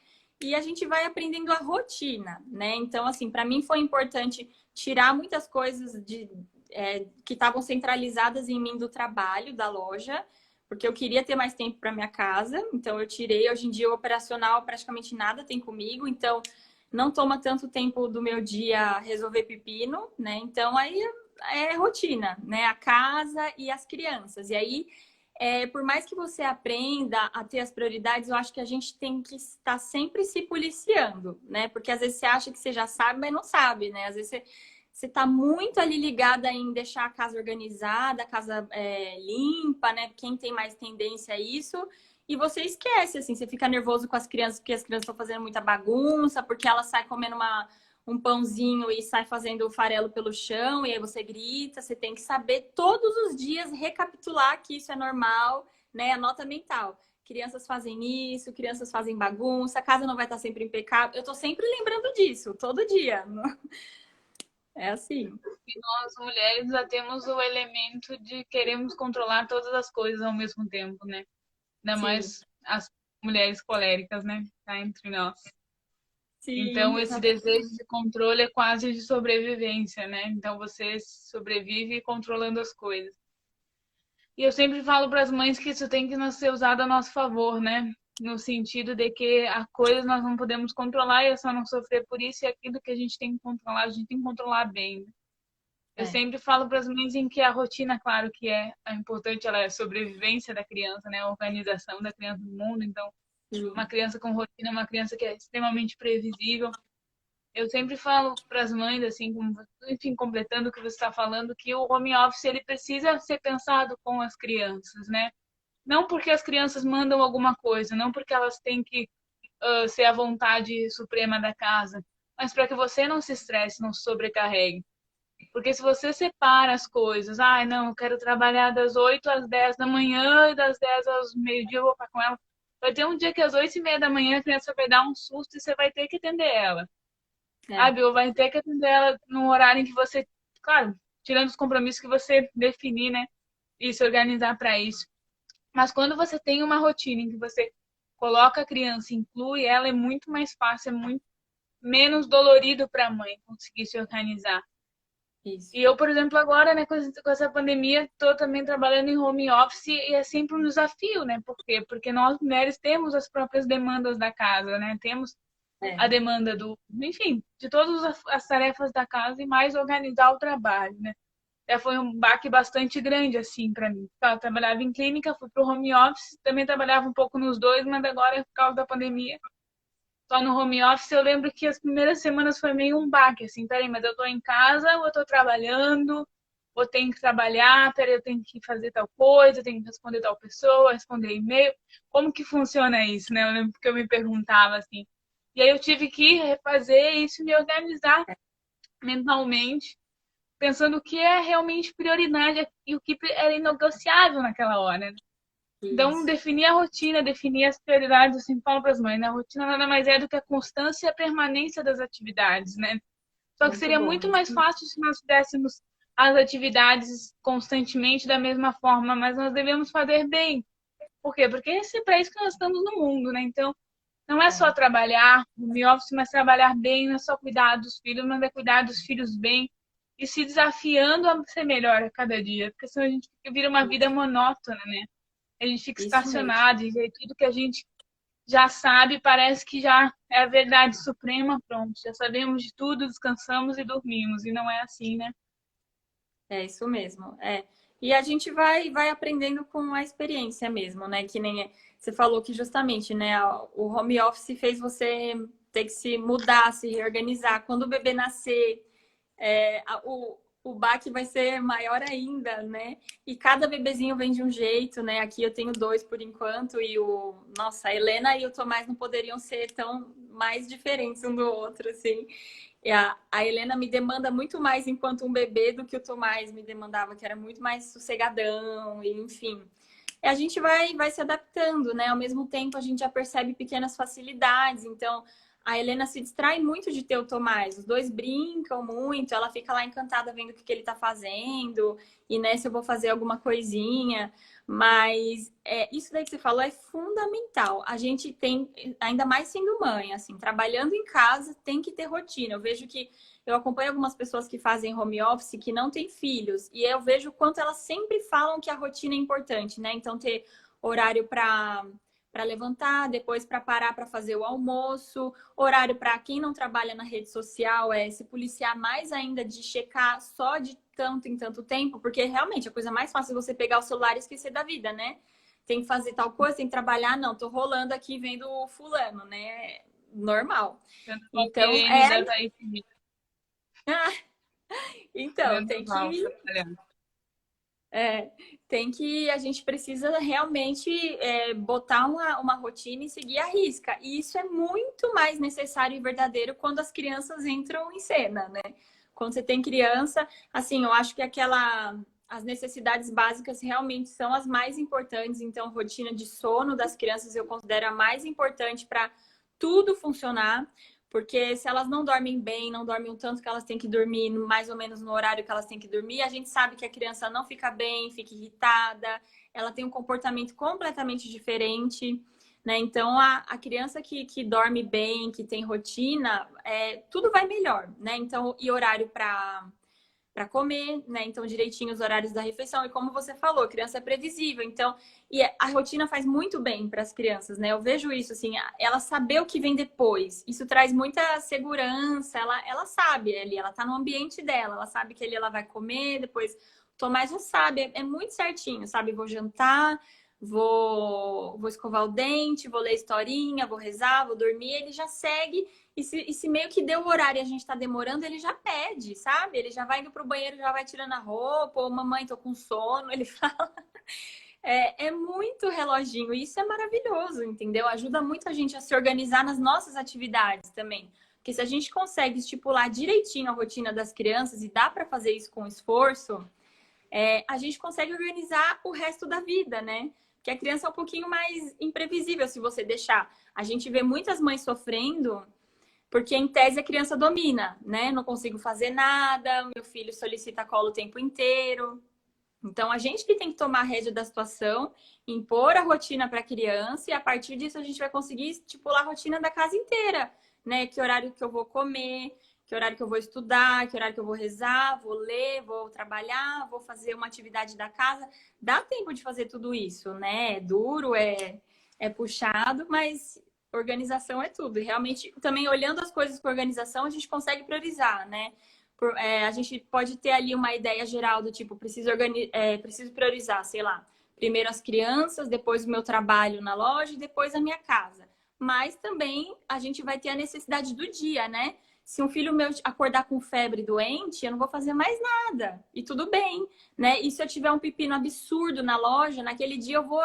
E a gente vai aprendendo a rotina, né? Então, assim, para mim foi importante tirar muitas coisas que estavam centralizadas em mim do trabalho, da loja, porque eu queria ter mais tempo para minha casa. Então, eu tirei. Hoje em dia, o operacional praticamente nada tem comigo. Então, não toma tanto tempo do meu dia resolver pepino, né? Então, aí é rotina, né? A casa e as crianças. E aí por mais que você aprenda a ter as prioridades, eu acho que a gente tem que estar sempre se policiando, né? Porque às vezes você acha que você já sabe, mas não sabe, né? Às vezes você está muito ali ligada em deixar a casa organizada, a casa limpa, né? Quem tem mais tendência a isso. E você esquece, assim, você fica nervoso com as crianças porque as crianças estão fazendo muita bagunça, porque elas saem comendo um pãozinho e sai fazendo o farelo pelo chão, e aí você grita, você tem que saber todos os dias recapitular que isso é normal, né? A nota mental. crianças fazem isso, crianças fazem bagunça, a casa não vai estar sempre impecável. Eu tô sempre lembrando disso, todo dia. É assim. E nós, mulheres, já temos o elemento de queremos controlar todas as coisas ao mesmo tempo, né? Ainda Sim, mais as mulheres coléricas, né? Tá entre nós. sim, Então, esse exatamente. desejo de controle é quase de sobrevivência, né? Então, você sobrevive controlando as coisas. E eu sempre falo para as mães que isso tem que ser usado a nosso favor, né? No sentido de que a coisa nós não podemos controlar e é só não sofrer por isso, e aquilo que a gente tem que controlar, a gente tem que controlar bem. Eu É. sempre falo para as mães em que a rotina, claro que é importante, ela é a sobrevivência da criança, né? A organização da criança no mundo. Então, uma Sim. criança com rotina é uma criança que é extremamente previsível. Eu sempre falo para as mães, assim, enfim, completando o que você está falando, que o home office ele precisa ser pensado com as crianças, né? Não porque as crianças mandam alguma coisa, não porque elas têm que ser a vontade suprema da casa, mas para que você não se estresse, não se sobrecarregue. Porque se você separa as coisas, ah, não, eu quero trabalhar das 8 às 10 da manhã e das 10 aos meio-dia eu vou ficar com ela. Vai ter um dia que às 8:30 da manhã a criança vai dar um susto e você vai ter que atender ela. É. Sabe? Ou vai ter que atender ela no horário em que você, claro, tirando os compromissos que você definir, né? E se organizar para isso. Mas quando você tem uma rotina em que você coloca a criança, inclui ela, é muito mais fácil, é muito menos dolorido para a mãe conseguir se organizar. Isso. E eu, por exemplo, agora, né, com essa pandemia, estou também trabalhando em home office e é sempre um desafio, né? Por quê? Porque nós mulheres temos as próprias demandas da casa, né? Temos É. a demanda enfim, de todas as tarefas da casa e mais organizar o trabalho, né? Foi um baque bastante grande, assim, para mim. Eu trabalhava em clínica, fui para o home office, também trabalhava um pouco nos dois, mas agora, por causa da pandemia, só no home office. Eu lembro que as primeiras semanas foi meio um baque, assim, peraí, mas eu tô em casa ou eu tô trabalhando, ou tenho que trabalhar, peraí, eu tenho que fazer tal coisa, eu tenho que responder tal pessoa, responder e-mail. Como que funciona isso, né? Eu lembro que eu me perguntava, assim. E aí eu tive que refazer isso, me organizar mentalmente, pensando o que é realmente prioridade e o que era inegociável naquela hora, né? Então, Isso. definir a rotina, definir as prioridades, eu sempre falo para as mães, né? A rotina nada mais é do que a constância e a permanência das atividades, né? Só que Muito seria bom. muito mais fácil se nós fizéssemos as atividades constantemente da mesma forma, mas nós devemos fazer bem. Por quê? Porque é para isso que nós estamos no mundo, né? Então, não é só É. trabalhar no home office, mas trabalhar bem, não é só cuidar dos filhos, mas é cuidar dos filhos bem e se desafiando a ser melhor a cada dia, porque senão a gente vira uma vida Isso. monótona, né? A gente fica Isso mesmo. estacionado e aí tudo que a gente já sabe parece que já é a verdade suprema, pronto. Já sabemos de tudo, descansamos e dormimos. E não é assim, né? É isso mesmo. É. E a gente vai aprendendo com a experiência mesmo, né? Que nem você falou que justamente, né, o home office fez você ter que se mudar, se reorganizar. Quando o bebê nascer, o baque vai ser maior ainda, né? E cada bebezinho vem de um jeito, né? Aqui eu tenho dois por enquanto e nossa, a Helena e o Tomás não poderiam ser tão mais diferentes um do outro, assim. E a Helena me demanda muito mais enquanto um bebê do que o Tomás me demandava, que era muito mais sossegadão, e enfim. E a gente vai se adaptando, né? Ao mesmo tempo, a gente já percebe pequenas facilidades. Então, a Helena se distrai muito de ter o Tomás. Os dois brincam muito, ela fica lá encantada vendo o que ele tá fazendo, e né, se eu vou fazer alguma coisinha. Mas isso daí que você falou é fundamental. A gente tem, ainda mais sendo mãe, assim, trabalhando em casa, tem que ter rotina. Eu vejo que eu acompanho algumas pessoas que fazem home office que não têm filhos, e eu vejo o quanto elas sempre falam que a rotina é importante, né? Então, ter horário para levantar, depois para parar para fazer o almoço, horário para quem não trabalha na rede social se policiar mais ainda de checar só de tanto em tanto tempo, porque realmente a coisa mais fácil é você pegar o celular e esquecer da vida, né? Tem que fazer tal coisa, tem que trabalhar, não, tô rolando aqui vendo o fulano, né? Normal. Tanto a Então, Irene da Thaís então, tem Vendaval que trabalhando. É, tem que, a gente precisa realmente botar uma rotina e seguir a risca. E isso é muito mais necessário e verdadeiro quando as crianças entram em cena, né? Quando você tem criança, assim, eu acho que as necessidades básicas realmente são as mais importantes. Então, rotina de sono das crianças eu considero a mais importante para tudo funcionar. Porque se elas não dormem bem, não dormem o tanto que elas têm que dormir, mais ou menos no horário que elas têm que dormir, a gente sabe que a criança não fica bem, fica irritada, ela tem um comportamento completamente diferente, né? Então, a criança que dorme bem, que tem rotina, tudo vai melhor, né? Então, e horário para comer, né? Então, direitinho os horários da refeição. E como você falou, a criança é previsível. Então, a rotina faz muito bem para as crianças, né? Eu vejo isso, assim, ela saber o que vem depois. Isso traz muita segurança. Ela sabe ali, ela tá no ambiente dela, ela sabe que ali ela vai comer, depois o Tomás já sabe, é muito certinho, sabe? Vou jantar, vou escovar o dente, vou ler historinha, vou rezar, vou dormir, ele já segue. E se meio que deu o horário e a gente tá demorando, ele já pede, sabe? Ele já vai indo pro banheiro, já vai tirando a roupa, ou mamãe, tô com sono, ele fala. É muito reloginho, e isso é maravilhoso, entendeu? Ajuda muito a gente a se organizar nas nossas atividades também. Porque se a gente consegue estipular direitinho a rotina das crianças e dá para fazer isso com esforço, a gente consegue organizar o resto da vida, né? Porque a criança é um pouquinho mais imprevisível se você deixar. A gente vê muitas mães sofrendo porque, em tese, a criança domina, né? Não consigo fazer nada, meu filho solicita colo o tempo inteiro. Então, a gente que tem que tomar a rédea da situação, impor a rotina para a criança, e a partir disso a gente vai conseguir estipular a rotina da casa inteira, né? Que horário que eu vou comer, que horário que eu vou estudar, que horário que eu vou rezar, vou ler, vou trabalhar, vou fazer uma atividade da casa. Dá tempo de fazer tudo isso, né? É duro, é puxado, mas organização é tudo. E realmente, também olhando as coisas com organização, a gente consegue priorizar, né? A gente pode ter ali uma ideia geral do tipo, preciso priorizar, sei lá, primeiro as crianças, depois o meu trabalho na loja e depois a minha casa. Mas também a gente vai ter a necessidade do dia, né? Se um filho meu acordar com febre doente, eu não vou fazer mais nada. E tudo bem, né? E se eu tiver um pepino absurdo na loja, naquele dia eu vou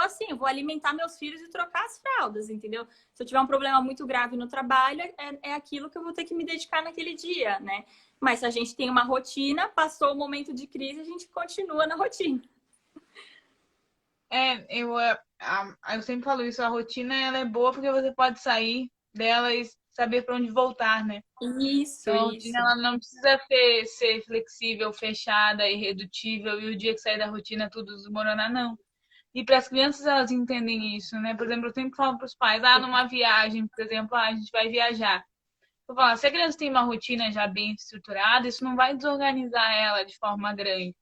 alimentar meus filhos e trocar as fraldas, entendeu? Se eu tiver um problema muito grave no trabalho, é aquilo que eu vou ter que me dedicar naquele dia, né? Mas se a gente tem uma rotina, passou o momento de crise, a gente continua na rotina. Eu sempre falo isso, a rotina ela é boa porque você pode sair dela e saber para onde voltar, né? Isso, Então a rotina isso. ela não precisa ser flexível, fechada, irredutível e o dia que sair da rotina tudo desmoronar, não. E para as crianças elas entendem isso, né? Por exemplo, eu sempre falo para os pais, numa viagem, por exemplo, a gente vai viajar. Eu falo, se a criança tem uma rotina já bem estruturada, isso não vai desorganizar ela de forma grande.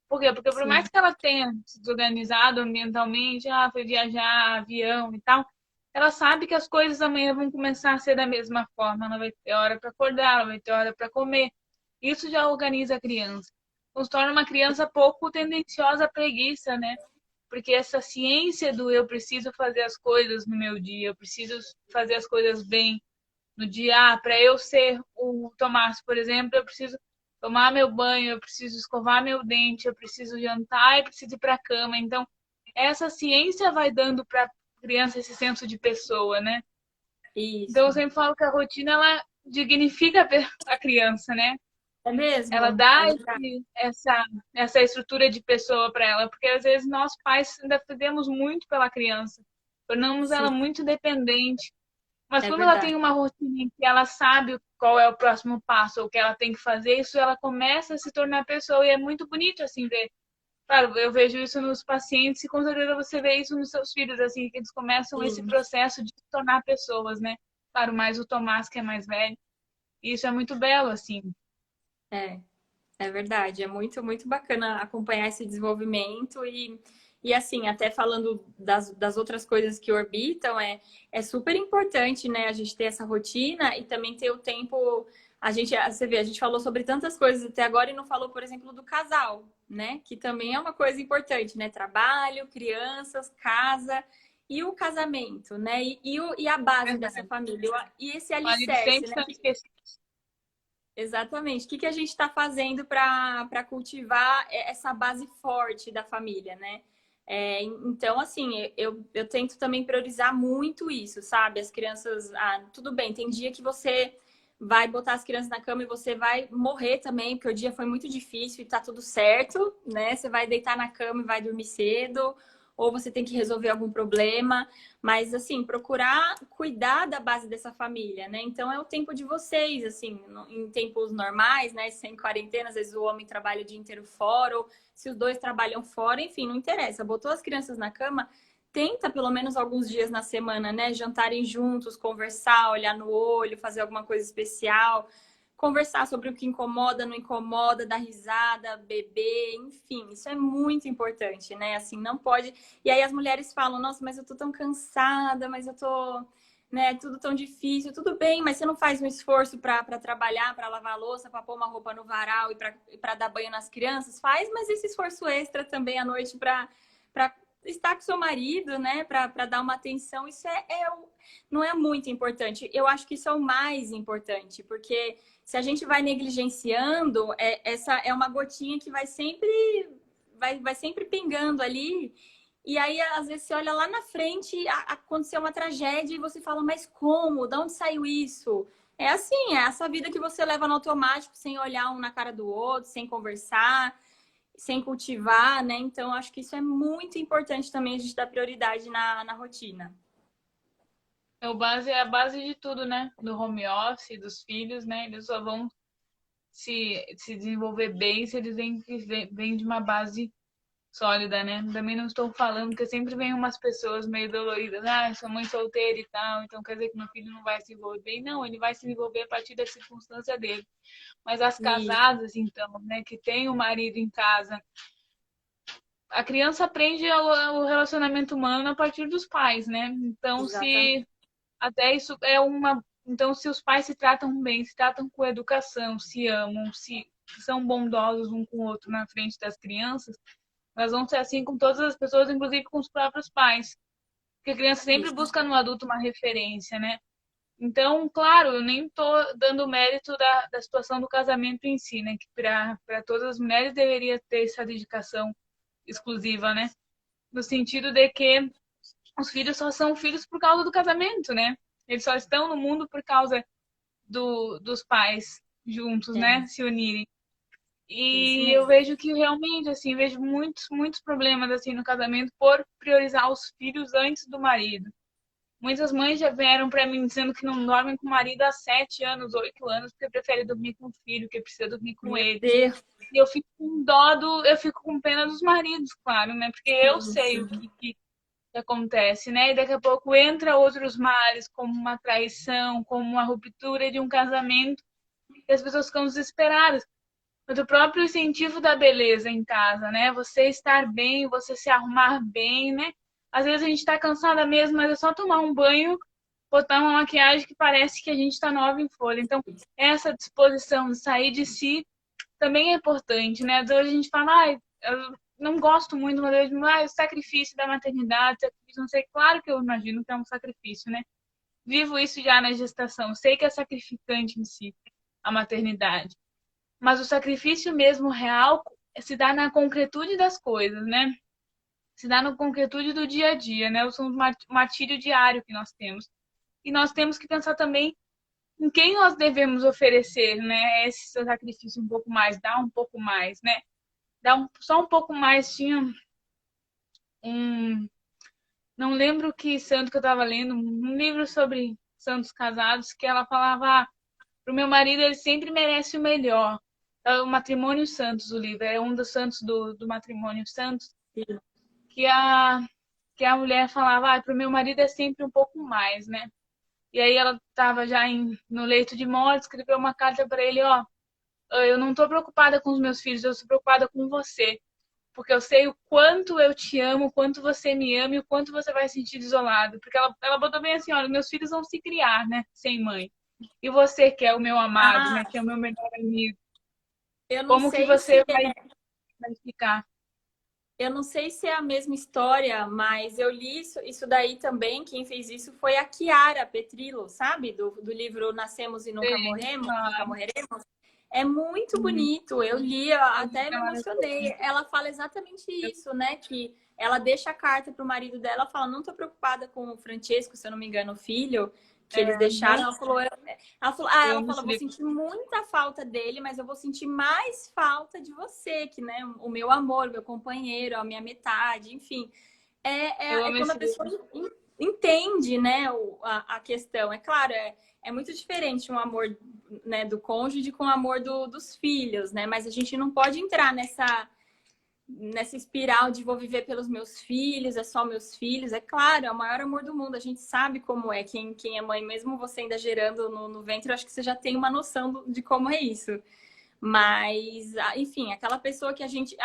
Por quê? Porque por Sim, mais que ela tenha se desorganizado ambientalmente, foi viajar, avião e tal, ela sabe que as coisas amanhã vão começar a ser da mesma forma. Ela vai ter hora para acordar, ela vai ter hora para comer. Isso já organiza a criança. Então, se torna uma criança pouco tendenciosa à preguiça, né? Porque essa ciência do eu preciso fazer as coisas no meu dia, eu preciso fazer as coisas bem no dia, para eu ser o Tomás, por exemplo, eu preciso tomar meu banho, eu preciso escovar meu dente, eu preciso jantar e preciso ir para a cama. Então, essa ciência vai dando para a criança esse senso de pessoa, né? Então, eu isso. sempre falo que a rotina ela dignifica a criança, né? É Ela mesmo? É dá verdade. essa estrutura de pessoa para ela, porque às vezes nós pais ainda fazemos muito pela criança, tornamos ela Sim, muito dependente. Mas é quando ela verdade. tem uma rotina em que ela sabe qual é o próximo passo, ou o que ela tem que fazer, isso ela começa a se tornar pessoa. E é muito bonito, assim, ver. Claro, eu vejo isso nos pacientes e com certeza você vê isso nos seus filhos, assim, que eles começam esse Sim, processo de se tornar pessoas, né? Claro, mais o Tomás, que é mais velho. E isso é muito belo, assim. é. É verdade, é muito, muito bacana acompanhar esse desenvolvimento e assim, até falando das outras coisas que orbitam, é super importante, né, a gente ter essa rotina e também ter o tempo. Você vê, a gente falou sobre tantas coisas até agora e não falou, por exemplo, do casal, né, que também é uma coisa importante, né, trabalho, crianças, casa e o casamento, né, e a base dessa Verdade. família, e esse Olha, eles alicerce, sempre né, são esquecidos. exatamente. O que a gente está fazendo para cultivar essa base forte da família, né? Então, assim, eu tento também priorizar muito isso, sabe? As crianças, tudo bem, tem dia que você vai botar as crianças na cama e você vai morrer também, porque o dia foi muito difícil e tá tudo certo, né? Você vai deitar na cama e vai dormir cedo, ou você tem que resolver algum problema, mas assim, procurar cuidar da base dessa família, né? Então é o tempo de vocês, assim, em tempos normais, né? Sem quarentena, às vezes o homem trabalha o dia inteiro fora, ou se os dois trabalham fora, enfim, não interessa. Botou as crianças na cama, tenta pelo menos alguns dias na semana, né? Jantarem juntos, conversar, olhar no olho, fazer alguma coisa especial, conversar sobre o que incomoda, não incomoda, dar risada, beber, enfim, isso é muito importante, né? Assim, não pode. E aí as mulheres falam: nossa, mas eu tô tão cansada, mas eu tô, né, tudo tão difícil, tudo bem, mas você não faz um esforço para trabalhar, para lavar a louça, para pôr uma roupa no varal e para dar banho nas crianças? Faz, mas esse esforço extra também à noite para estar com seu marido, né, para dar uma atenção, isso não é muito importante. Eu acho que isso é o mais importante, porque se a gente vai negligenciando, essa é uma gotinha que vai sempre pingando ali. E aí, às vezes, você olha lá na frente, aconteceu uma tragédia e você fala: mas como? De onde saiu isso? É assim, é essa vida que você leva no automático, sem olhar um na cara do outro, sem conversar, sem cultivar, né? Então, acho que isso é muito importante também, a gente dar prioridade na rotina. É a base de tudo, né? Do home office, dos filhos, né? Eles só vão se desenvolver bem se eles vêm de uma base sólida, né? Também não estou falando que sempre vem umas pessoas meio doloridas, ah, eu sou mãe solteira e tal, então quer dizer que meu filho não vai se envolver bem. Não, ele vai se envolver a partir da circunstância dele. Mas as Isso, casadas, então, né, que tem o marido em casa, a criança aprende o relacionamento humano a partir dos pais, né? Então, exatamente. se até isso é uma. Então, se os pais se tratam bem, se tratam com educação, se amam, se são bondosos um com o outro na frente das crianças, nós vamos ser assim com todas as pessoas, inclusive com os próprios pais. Porque a criança sempre Isso. busca no adulto uma referência, né? Então, claro, eu nem estou dando mérito da situação do casamento em si, né? Que para todas as mulheres deveria ter essa dedicação exclusiva, né? No sentido de que os filhos só são filhos por causa do casamento, né? Eles só estão no mundo por causa dos pais juntos, É, né? Se unirem. isso E eu mesmo. vejo que realmente, assim, vejo muitos problemas, assim, no casamento por priorizar os filhos antes do marido. Muitas mães já vieram para mim dizendo que não dormem com o marido há 7 anos, 8 anos, porque prefere dormir com o filho, que precisa dormir com Meu ele. Deus. E eu fico com dó eu fico com pena dos maridos, claro, né? Porque eu Sim, sei o sim. que acontece, né? E daqui a pouco entra outros males, como uma traição, como uma ruptura de um casamento, e as pessoas ficam desesperadas. Mas o próprio incentivo da beleza em casa, né? Você estar bem, você se arrumar bem, né? Às vezes a gente tá cansada mesmo, mas é só tomar um banho, botar uma maquiagem que parece que a gente tá nova em folha. Então, essa disposição de sair de si também é importante, né? Às vezes a gente fala, ah, eu não gosto muito, mas eu digo, ah, o sacrifício da maternidade, sacrifício, não sei. Claro que eu imagino que é um sacrifício, né? Vivo isso já na gestação, sei que é sacrificante em si, a maternidade. Mas o sacrifício mesmo real se dá na concretude das coisas, né? Se dá na concretude do dia a dia, né? O martírio diário que nós temos. E nós temos que pensar também em quem nós devemos oferecer, né? Esse sacrifício um pouco mais, dar um pouco mais, né? Só um pouco mais. Tinha um. Não lembro que santo que eu estava lendo, um livro sobre santos casados, que ela falava: ah, pro meu marido ele sempre merece o melhor. É o Matrimônio Santos, o livro. É um dos santos do Matrimônio Santos, que que a mulher falava: ah, pro meu marido é sempre um pouco mais, né? E aí ela estava já no leito de morte, escreveu uma carta para ele: ó, eu não estou preocupada com os meus filhos, eu estou preocupada com você. Porque eu sei o quanto eu te amo, o quanto você me ama e o quanto você vai se sentir isolado. Porque ela botou bem assim: olha, meus filhos vão se criar, né? Sem mãe. E você, que é o meu amado, né? Ah, Que é o meu melhor amigo. eu não Como que sei se você vai ficar? eu não sei se é a mesma história, mas eu li isso daí também. Quem fez isso foi a Chiara Petrillo, sabe? Do livro Nascemos e Nunca Sei, Morremos, Nunca claro. Morreremos. É muito Uhum. bonito. Eu li, eu O até livro me é emocionei. maravilhoso. Ela fala exatamente isso, né? Que ela deixa a carta para o marido dela, fala: não estou preocupada com o Francesco, se eu não me engano, o filho, que eles deixaram. Eu Ela não falou, vou sei. sentir muita falta dele, mas eu vou sentir mais falta de você, que, né, o meu amor, o meu companheiro, a minha metade, enfim. Eu É amo quando a esse pessoa livro. entende, né, a questão. É claro, é muito diferente um amor, né, do cônjuge com o amor dos filhos, né? Mas a gente não pode entrar nessa espiral de vou viver pelos meus filhos, é só meus filhos. É claro, é o maior amor do mundo. A gente sabe como é. Quem é mãe, mesmo você ainda gerando no ventre, eu acho que você já tem uma noção de como é isso. Mas, enfim, aquela pessoa que a gente.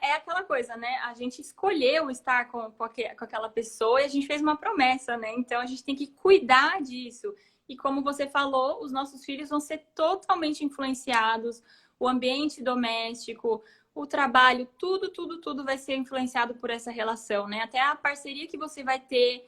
É aquela coisa, né? A gente escolheu estar com aquela pessoa e a gente fez uma promessa, né? Então a gente tem que cuidar disso. E como você falou, os nossos filhos vão ser totalmente influenciados, o ambiente doméstico, o trabalho, tudo vai ser influenciado por essa relação, né? Até a parceria que você vai ter.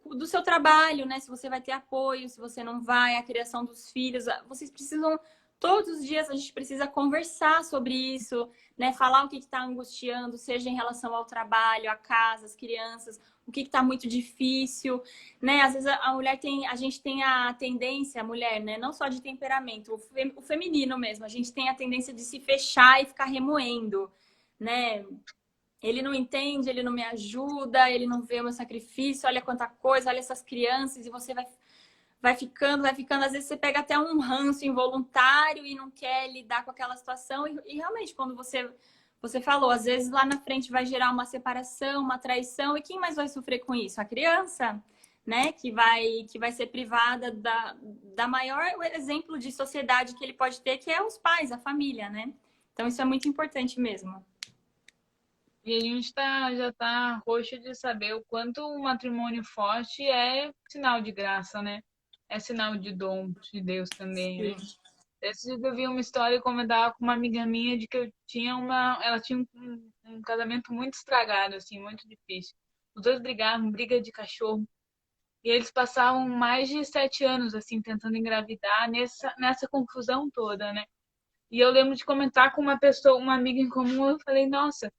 Do seu trabalho, né? Se você vai ter apoio, se você não vai, a criação dos filhos, vocês precisam. Todos os dias a gente precisa conversar sobre isso, né? Falar o que está angustiando, seja em relação ao trabalho, à casa, às crianças, o que está muito difícil, né? Às vezes a gente tem a tendência, a mulher, né? Não só de temperamento, o feminino mesmo, a gente tem a tendência de se fechar e ficar remoendo, né? Ele não entende, ele não me ajuda, ele não vê o meu sacrifício, olha quanta coisa, olha essas crianças, e você vai ficando. Às vezes você pega até um ranço involuntário e não quer lidar com aquela situação. E realmente, quando você falou, às vezes lá na frente vai gerar uma separação, uma traição. E quem mais vai sofrer com isso? A criança, né? Que vai ser privada da maior exemplo de sociedade que ele pode ter, que é os pais, a família, né? Então, isso é muito importante mesmo. E a gente já tá roxo de saber o quanto o matrimônio forte é sinal de graça, né? É sinal de dom de Deus também, né? Sim. Esse dia eu vi uma história e comentava com uma amiga minha de que ela tinha um casamento muito estragado, assim, muito difícil. Os dois brigavam, briga de cachorro. E eles passavam mais de 7 anos, assim, tentando engravidar nessa confusão toda, né? E eu lembro de comentar com uma pessoa, uma amiga em comum, eu falei, nossa,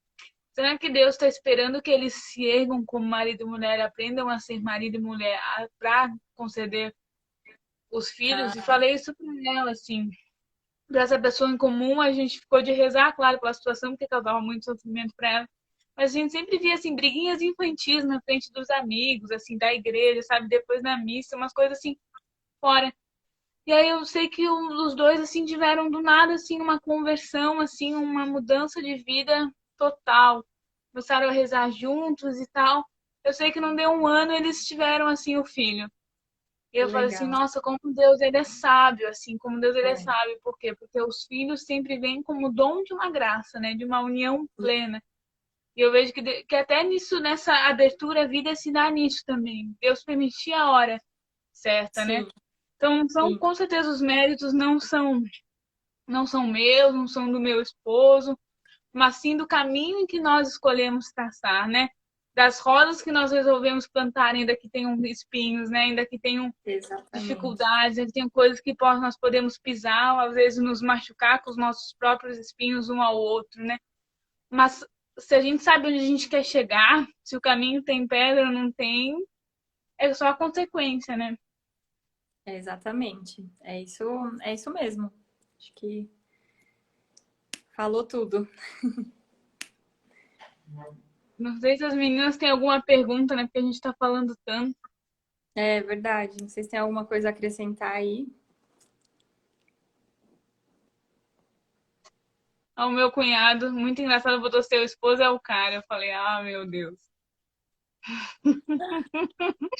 será que Deus está esperando que eles se ergam como marido e mulher, aprendam a ser marido e mulher para conceder os filhos? E Ah, falei isso para ela, assim, para essa pessoa em comum, a gente ficou de rezar, claro, pela situação, porque causava muito sofrimento para ela. Mas a gente sempre via, assim, briguinhas infantis na frente dos amigos, assim, da igreja, sabe? Depois na missa, umas coisas assim, fora. E aí eu sei que os dois, assim, tiveram do nada, assim, uma conversão, assim, uma mudança de vida total. Começaram a rezar juntos e tal. Eu sei que não deu um ano, eles tiveram, assim, o filho. E que eu falei assim, legal. nossa, como Deus ele é sábio, assim, como Deus ele é É. sábio. Por quê? Porque os filhos sempre vêm como dom de uma graça, né? De uma união plena. E eu vejo que até nisso, nessa abertura, a vida se dá nisso também. Deus permitir a hora certa, né? Sim, Então, são, sim. com certeza, os méritos não são meus, não são do meu esposo, mas sim do caminho em que nós escolhemos traçar, né? Das rodas que nós resolvemos plantar, ainda que tenham espinhos, né? Ainda que tenham Exatamente. dificuldades, ainda que tenham coisas que nós podemos pisar, às vezes nos machucar com os nossos próprios espinhos um ao outro, né? Mas se a gente sabe onde a gente quer chegar, se o caminho tem pedra ou não tem, é só a consequência, né? Exatamente. É isso mesmo. Acho que falou tudo. Não sei se as meninas têm alguma pergunta, né? Porque a gente tá falando tanto. É verdade. Não sei se tem alguma coisa a acrescentar aí. O meu cunhado, muito engraçado, botou seu esposo é o cara. Eu falei, ah, meu Deus.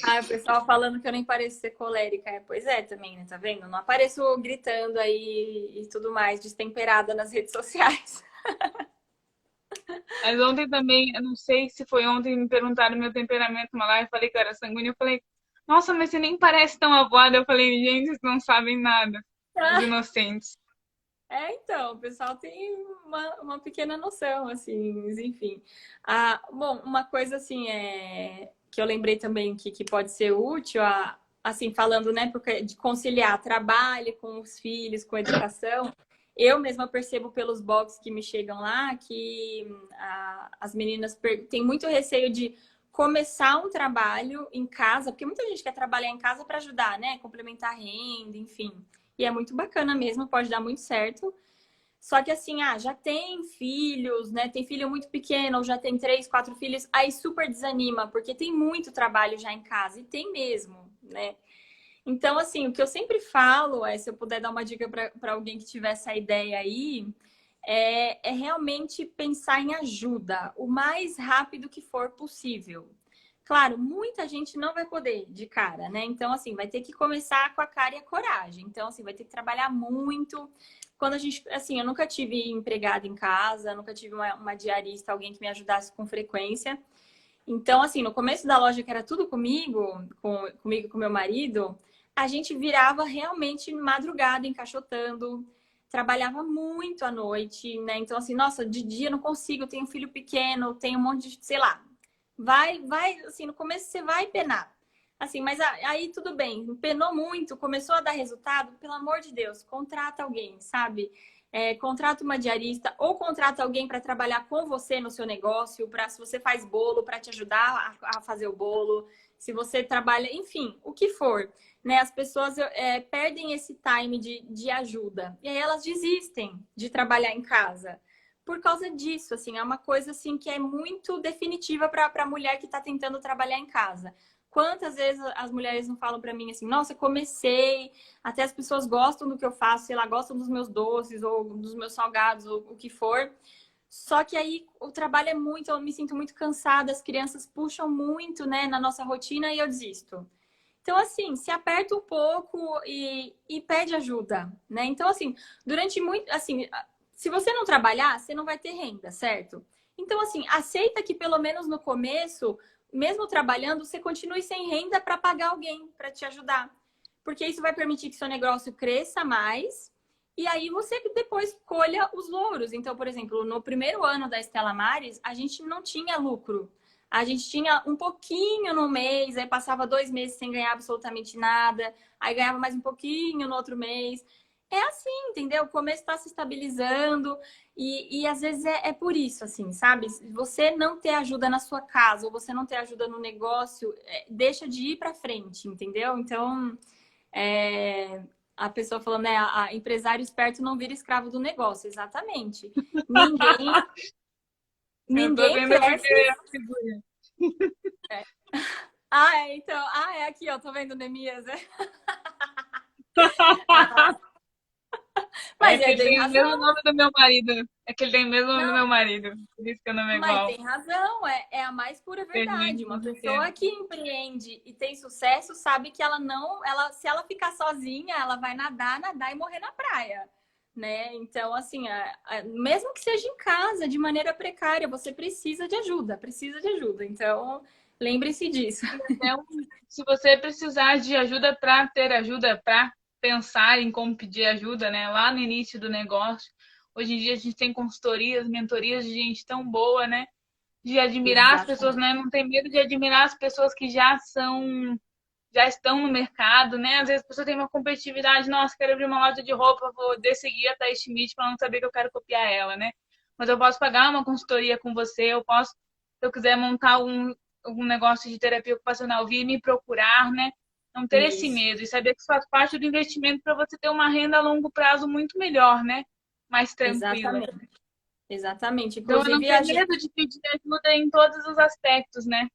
Ah, o pessoal falando que eu nem pareço ser colérica. Pois é, também, né? Tá vendo? Não apareço gritando aí e tudo mais, destemperada nas redes sociais. Mas ontem também, eu não sei se foi ontem, me perguntaram meu temperamento uma live, eu falei que eu era sanguínea. Eu falei, nossa, mas você nem parece tão avoada. Eu falei, gente, vocês não sabem nada. Os inocentes. Então, o pessoal tem uma pequena noção, assim, mas enfim. Bom, uma coisa assim que eu lembrei também que pode ser útil, assim, falando, né, porque de conciliar trabalho com os filhos, com educação. Eu mesma percebo pelos blogs que me chegam lá que as meninas têm muito receio de começar um trabalho em casa, porque muita gente quer trabalhar em casa para ajudar, né? Complementar a renda, enfim. E é muito bacana mesmo, pode dar muito certo. Só que assim, já tem filhos, né? Tem filho muito pequeno, ou já tem 3, 4 filhos, aí super desanima, porque tem muito trabalho já em casa, e tem mesmo, né? Então, assim, o que eu sempre falo se eu puder dar uma dica para alguém que tiver essa ideia aí, é realmente pensar em ajuda o mais rápido que for possível. Claro, muita gente não vai poder de cara, né? Então, assim, vai ter que começar com a cara e a coragem. Então, assim, vai ter que trabalhar muito. Quando a gente, assim, eu nunca tive empregada em casa, nunca tive uma diarista, alguém que me ajudasse com frequência. Então, assim, no começo da loja, que era tudo comigo, comigo e com meu marido, a gente virava realmente madrugada, encaixotando, trabalhava muito à noite, né? Então, assim, nossa, de dia eu não consigo, eu tenho um filho pequeno, tenho um monte de, sei lá. Vai, assim, no começo você vai penar. Assim, mas aí tudo bem, penou muito, começou a dar resultado, pelo amor de Deus, contrata alguém, sabe? Contrata uma diarista ou contrata alguém para trabalhar com você no seu negócio, para se você faz bolo, para te ajudar a fazer o bolo, se você trabalha, enfim, o que for. Né? As pessoas perdem esse time de ajuda e aí elas desistem de trabalhar em casa. Por causa disso, assim, é uma coisa assim que é muito definitiva para a mulher que está tentando trabalhar em casa. Quantas vezes as mulheres não falam para mim assim, nossa, comecei, até as pessoas gostam do que eu faço, sei lá, gostam dos meus doces ou dos meus salgados ou o que for. Só que aí o trabalho é muito, eu me sinto muito cansada, as crianças puxam muito, né, na nossa rotina e eu desisto. Então, assim, se aperta um pouco e pede ajuda, né? Então, assim, durante muito, assim, se você não trabalhar, você não vai ter renda, certo? Então, assim, aceita que pelo menos no começo, mesmo trabalhando, você continue sem renda para pagar alguém para te ajudar. Porque isso vai permitir que seu negócio cresça mais e aí você depois colha os louros. Então, por exemplo, no primeiro ano da Estela Maris, a gente não tinha lucro. A gente tinha um pouquinho no mês, aí passava 2 meses sem ganhar absolutamente nada, aí ganhava mais um pouquinho no outro mês. É assim, entendeu? O começo está se estabilizando e às vezes é por isso, assim, sabe? Você não ter ajuda na sua casa ou você não ter ajuda no negócio, deixa de ir para frente, entendeu? Então, a pessoa falando, né? A empresário esperto não vira escravo do negócio, exatamente. Ninguém, Eu tô ninguém vendo quer porque é a figura. então. É aqui, ó. Tô vendo Neemias. É Mas que ele ele tem tem o mesmo razão. nome do meu marido. É que ele tem o mesmo nome do meu Não, marido. Por isso que o nome é mas igual. tem razão. É a mais pura verdade. Felizmente Uma você tem. pessoa que empreende e tem sucesso sabe que ela não. Se ela ficar sozinha, ela vai nadar e morrer na praia. Né? Então, assim, mesmo que seja em casa, de maneira precária, você precisa de ajuda, precisa de ajuda. Então, lembre-se disso. Então, se você precisar de ajuda para ter ajuda, para pensar em como pedir ajuda, né? Lá no início do negócio, hoje em dia a gente tem consultorias, mentorias de gente tão boa, né? De admirar as pessoas, Exatamente. né? Não tem medo de admirar as pessoas que já estão no mercado, né? Às vezes a pessoa tem uma competitividade, nossa, quero abrir uma loja de roupa, vou seguir a Thaís Schmidt para não saber que eu quero copiar ela, né? Mas eu posso pagar uma consultoria com você, eu posso, se eu quiser montar algum negócio de terapia ocupacional, vir me procurar, né? Não ter esse Isso. medo e saber que isso faz parte do investimento para você ter uma renda a longo prazo muito melhor, né? Mais tranquila. Exatamente. Exatamente. Então, eu não Inclusive, ter a gente. medo de pedir ajuda em todos os aspectos, né?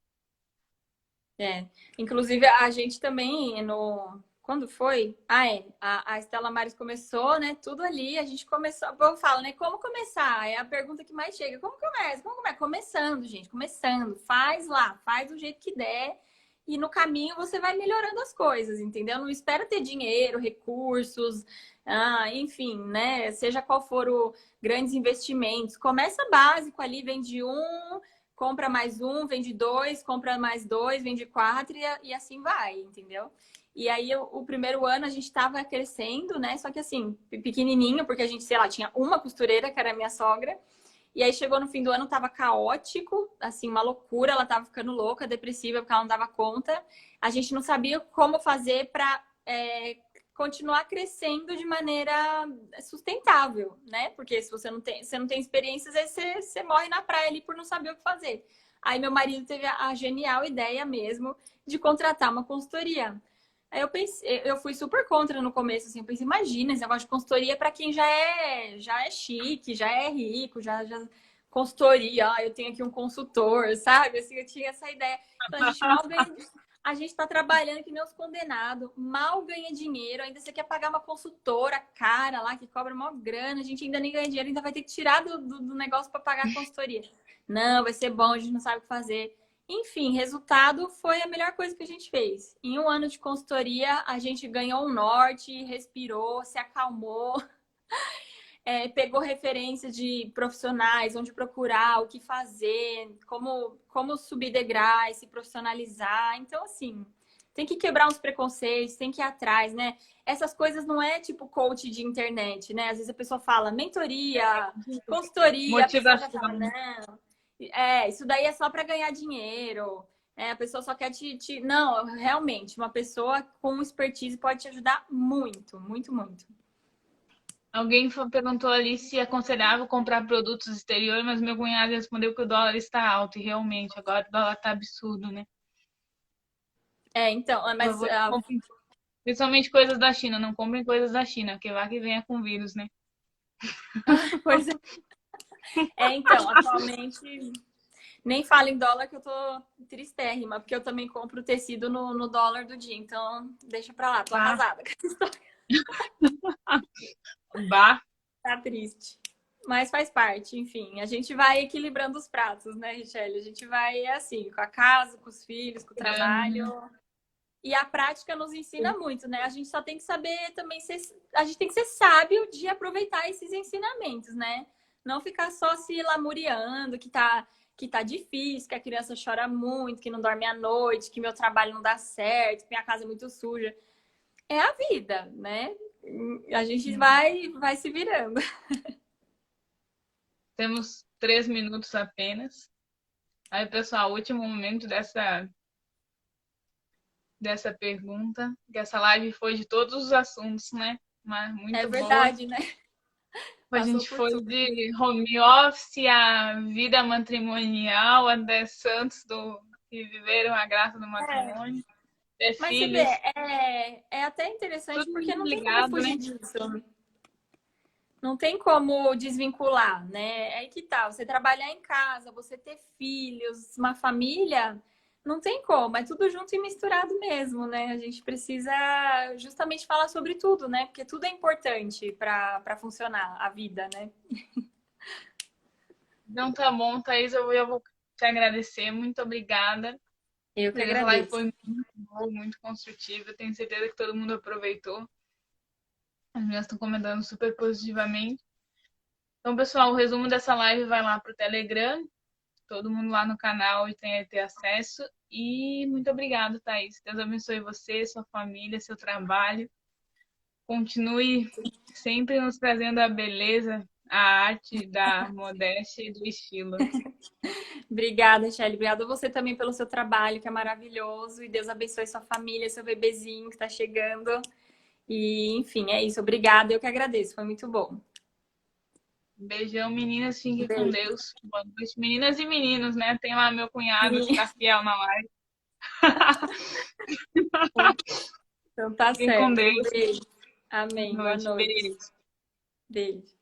É. Inclusive, a gente também no. Quando foi? A Estela Maris começou, né? Tudo ali. A gente começou. Eu falo, né? Como começar? É a pergunta que mais chega. Como começa? Como começa? Começando, gente. Começando. Faz lá. Faz do jeito que der. E no caminho você vai melhorando as coisas, entendeu? Não espera ter dinheiro, recursos, enfim, né? Seja qual for o grandes investimentos. Começa básico ali, vende um, compra mais um, vende dois, compra mais dois, vende quatro e assim vai, entendeu? E aí o primeiro ano a gente estava crescendo, né? Só que assim, pequenininho, porque a gente, sei lá, tinha uma costureira, que era a minha sogra. E aí chegou no fim do ano, tava caótico, assim, uma loucura, ela tava ficando louca, depressiva, porque ela não dava conta. A gente não sabia como fazer para continuar crescendo de maneira sustentável, né? Porque se você não tem experiência, às vezes você morre na praia ali por não saber o que fazer. Aí meu marido teve a genial ideia mesmo de contratar uma consultoria. Aí eu pensei, eu fui super contra no começo, assim, eu pensei, imagina, esse negócio de consultoria para quem já é chique, já é rico, já consultoria, eu tenho aqui um consultor, sabe? Assim, eu tinha essa ideia. Então a gente mal ganha, a gente está trabalhando que nem os condenados, mal ganha dinheiro, ainda você quer pagar uma consultora cara lá que cobra maior grana, a gente ainda nem ganha dinheiro, ainda vai ter que tirar do negócio para pagar a consultoria. Não, vai ser bom, a gente não sabe o que fazer. Enfim, resultado foi a melhor coisa que a gente fez. Em um ano de consultoria, a gente ganhou um norte, respirou, se acalmou, pegou referência de profissionais, onde procurar, o que fazer, como subir degraus, se profissionalizar. Então, assim, tem que quebrar uns preconceitos, tem que ir atrás, né? Essas coisas não é tipo coach de internet, né? Às vezes a pessoa fala mentoria, consultoria, a pessoa já fala, Motivação. não. Isso daí é só para ganhar dinheiro. A pessoa só quer te. Não, realmente, uma pessoa com expertise pode te ajudar muito, muito, muito. Alguém perguntou ali se é aconselhável comprar produtos exteriores, mas meu cunhado respondeu que o dólar está alto, e realmente, agora o dólar está absurdo, né? Então, Por mas favor, comprem, principalmente coisas da China, não comprem coisas da China, que vai que venha com vírus, né? pois então, atualmente nem falo em dólar que eu tô tristérrima, porque eu também compro tecido no dólar do dia, então deixa pra lá, tô Bah, arrasada. bah. Tá triste. Mas faz parte, enfim. A gente vai equilibrando os pratos, né, Richelle? A gente vai assim, com a casa, com os filhos, com o trabalho. E a prática nos ensina muito, né? A gente só tem que saber também ser. A gente tem que ser sábio de aproveitar esses ensinamentos, né? Não ficar só se lamuriando, que tá difícil, que a criança chora muito, que não dorme à noite, que meu trabalho não dá certo, que minha casa é muito suja. É a vida, né? A gente vai se virando. Temos 3 minutos apenas. Aí, pessoal, último momento dessa pergunta, que essa live foi de todos os assuntos, né? Mas É muito boa. verdade, né? A Passou gente por foi tudo. de home office a vida matrimonial, até santos que viveram a graça do É. matrimônio, ter Mas você vê, filhos, é até interessante tudo porque não tem como ligado, né? fugir disso. Não tem como desvincular, né? É aí que tá. Você trabalhar em casa, você ter filhos, uma família, não tem como. É tudo junto e misturado mesmo, né? A gente precisa justamente falar sobre tudo, né? Porque tudo é importante para funcionar a vida, né? Então tá bom, Thaís, eu vou te agradecer. Muito obrigada. Eu que Essa live agradeço. foi muito boa, muito construtiva. Tenho certeza que todo mundo aproveitou. As meninas estão comentando super positivamente. Então, pessoal, o resumo dessa live vai lá pro Telegram. Todo mundo lá no canal e tem ter acesso. E muito obrigada, Thaís. Deus abençoe você, sua família, seu trabalho. Continue sempre nos trazendo a beleza, a arte da modéstia e do estilo. Obrigada, Shelly. Obrigada a você também pelo seu trabalho, que é maravilhoso. E Deus abençoe sua família, seu bebezinho que está chegando. E, enfim, é isso. Obrigada. Eu que agradeço. Foi muito bom. Beijão, meninas. Fiquem com Beijo. Deus. Boa noite. Meninas e meninos, né? Tem lá meu cunhado que tá fiel na live. Então tá Fiquem com certo. Deus. Beijo. Boa Amém. Boa noite. noite. Beijo. Beijo.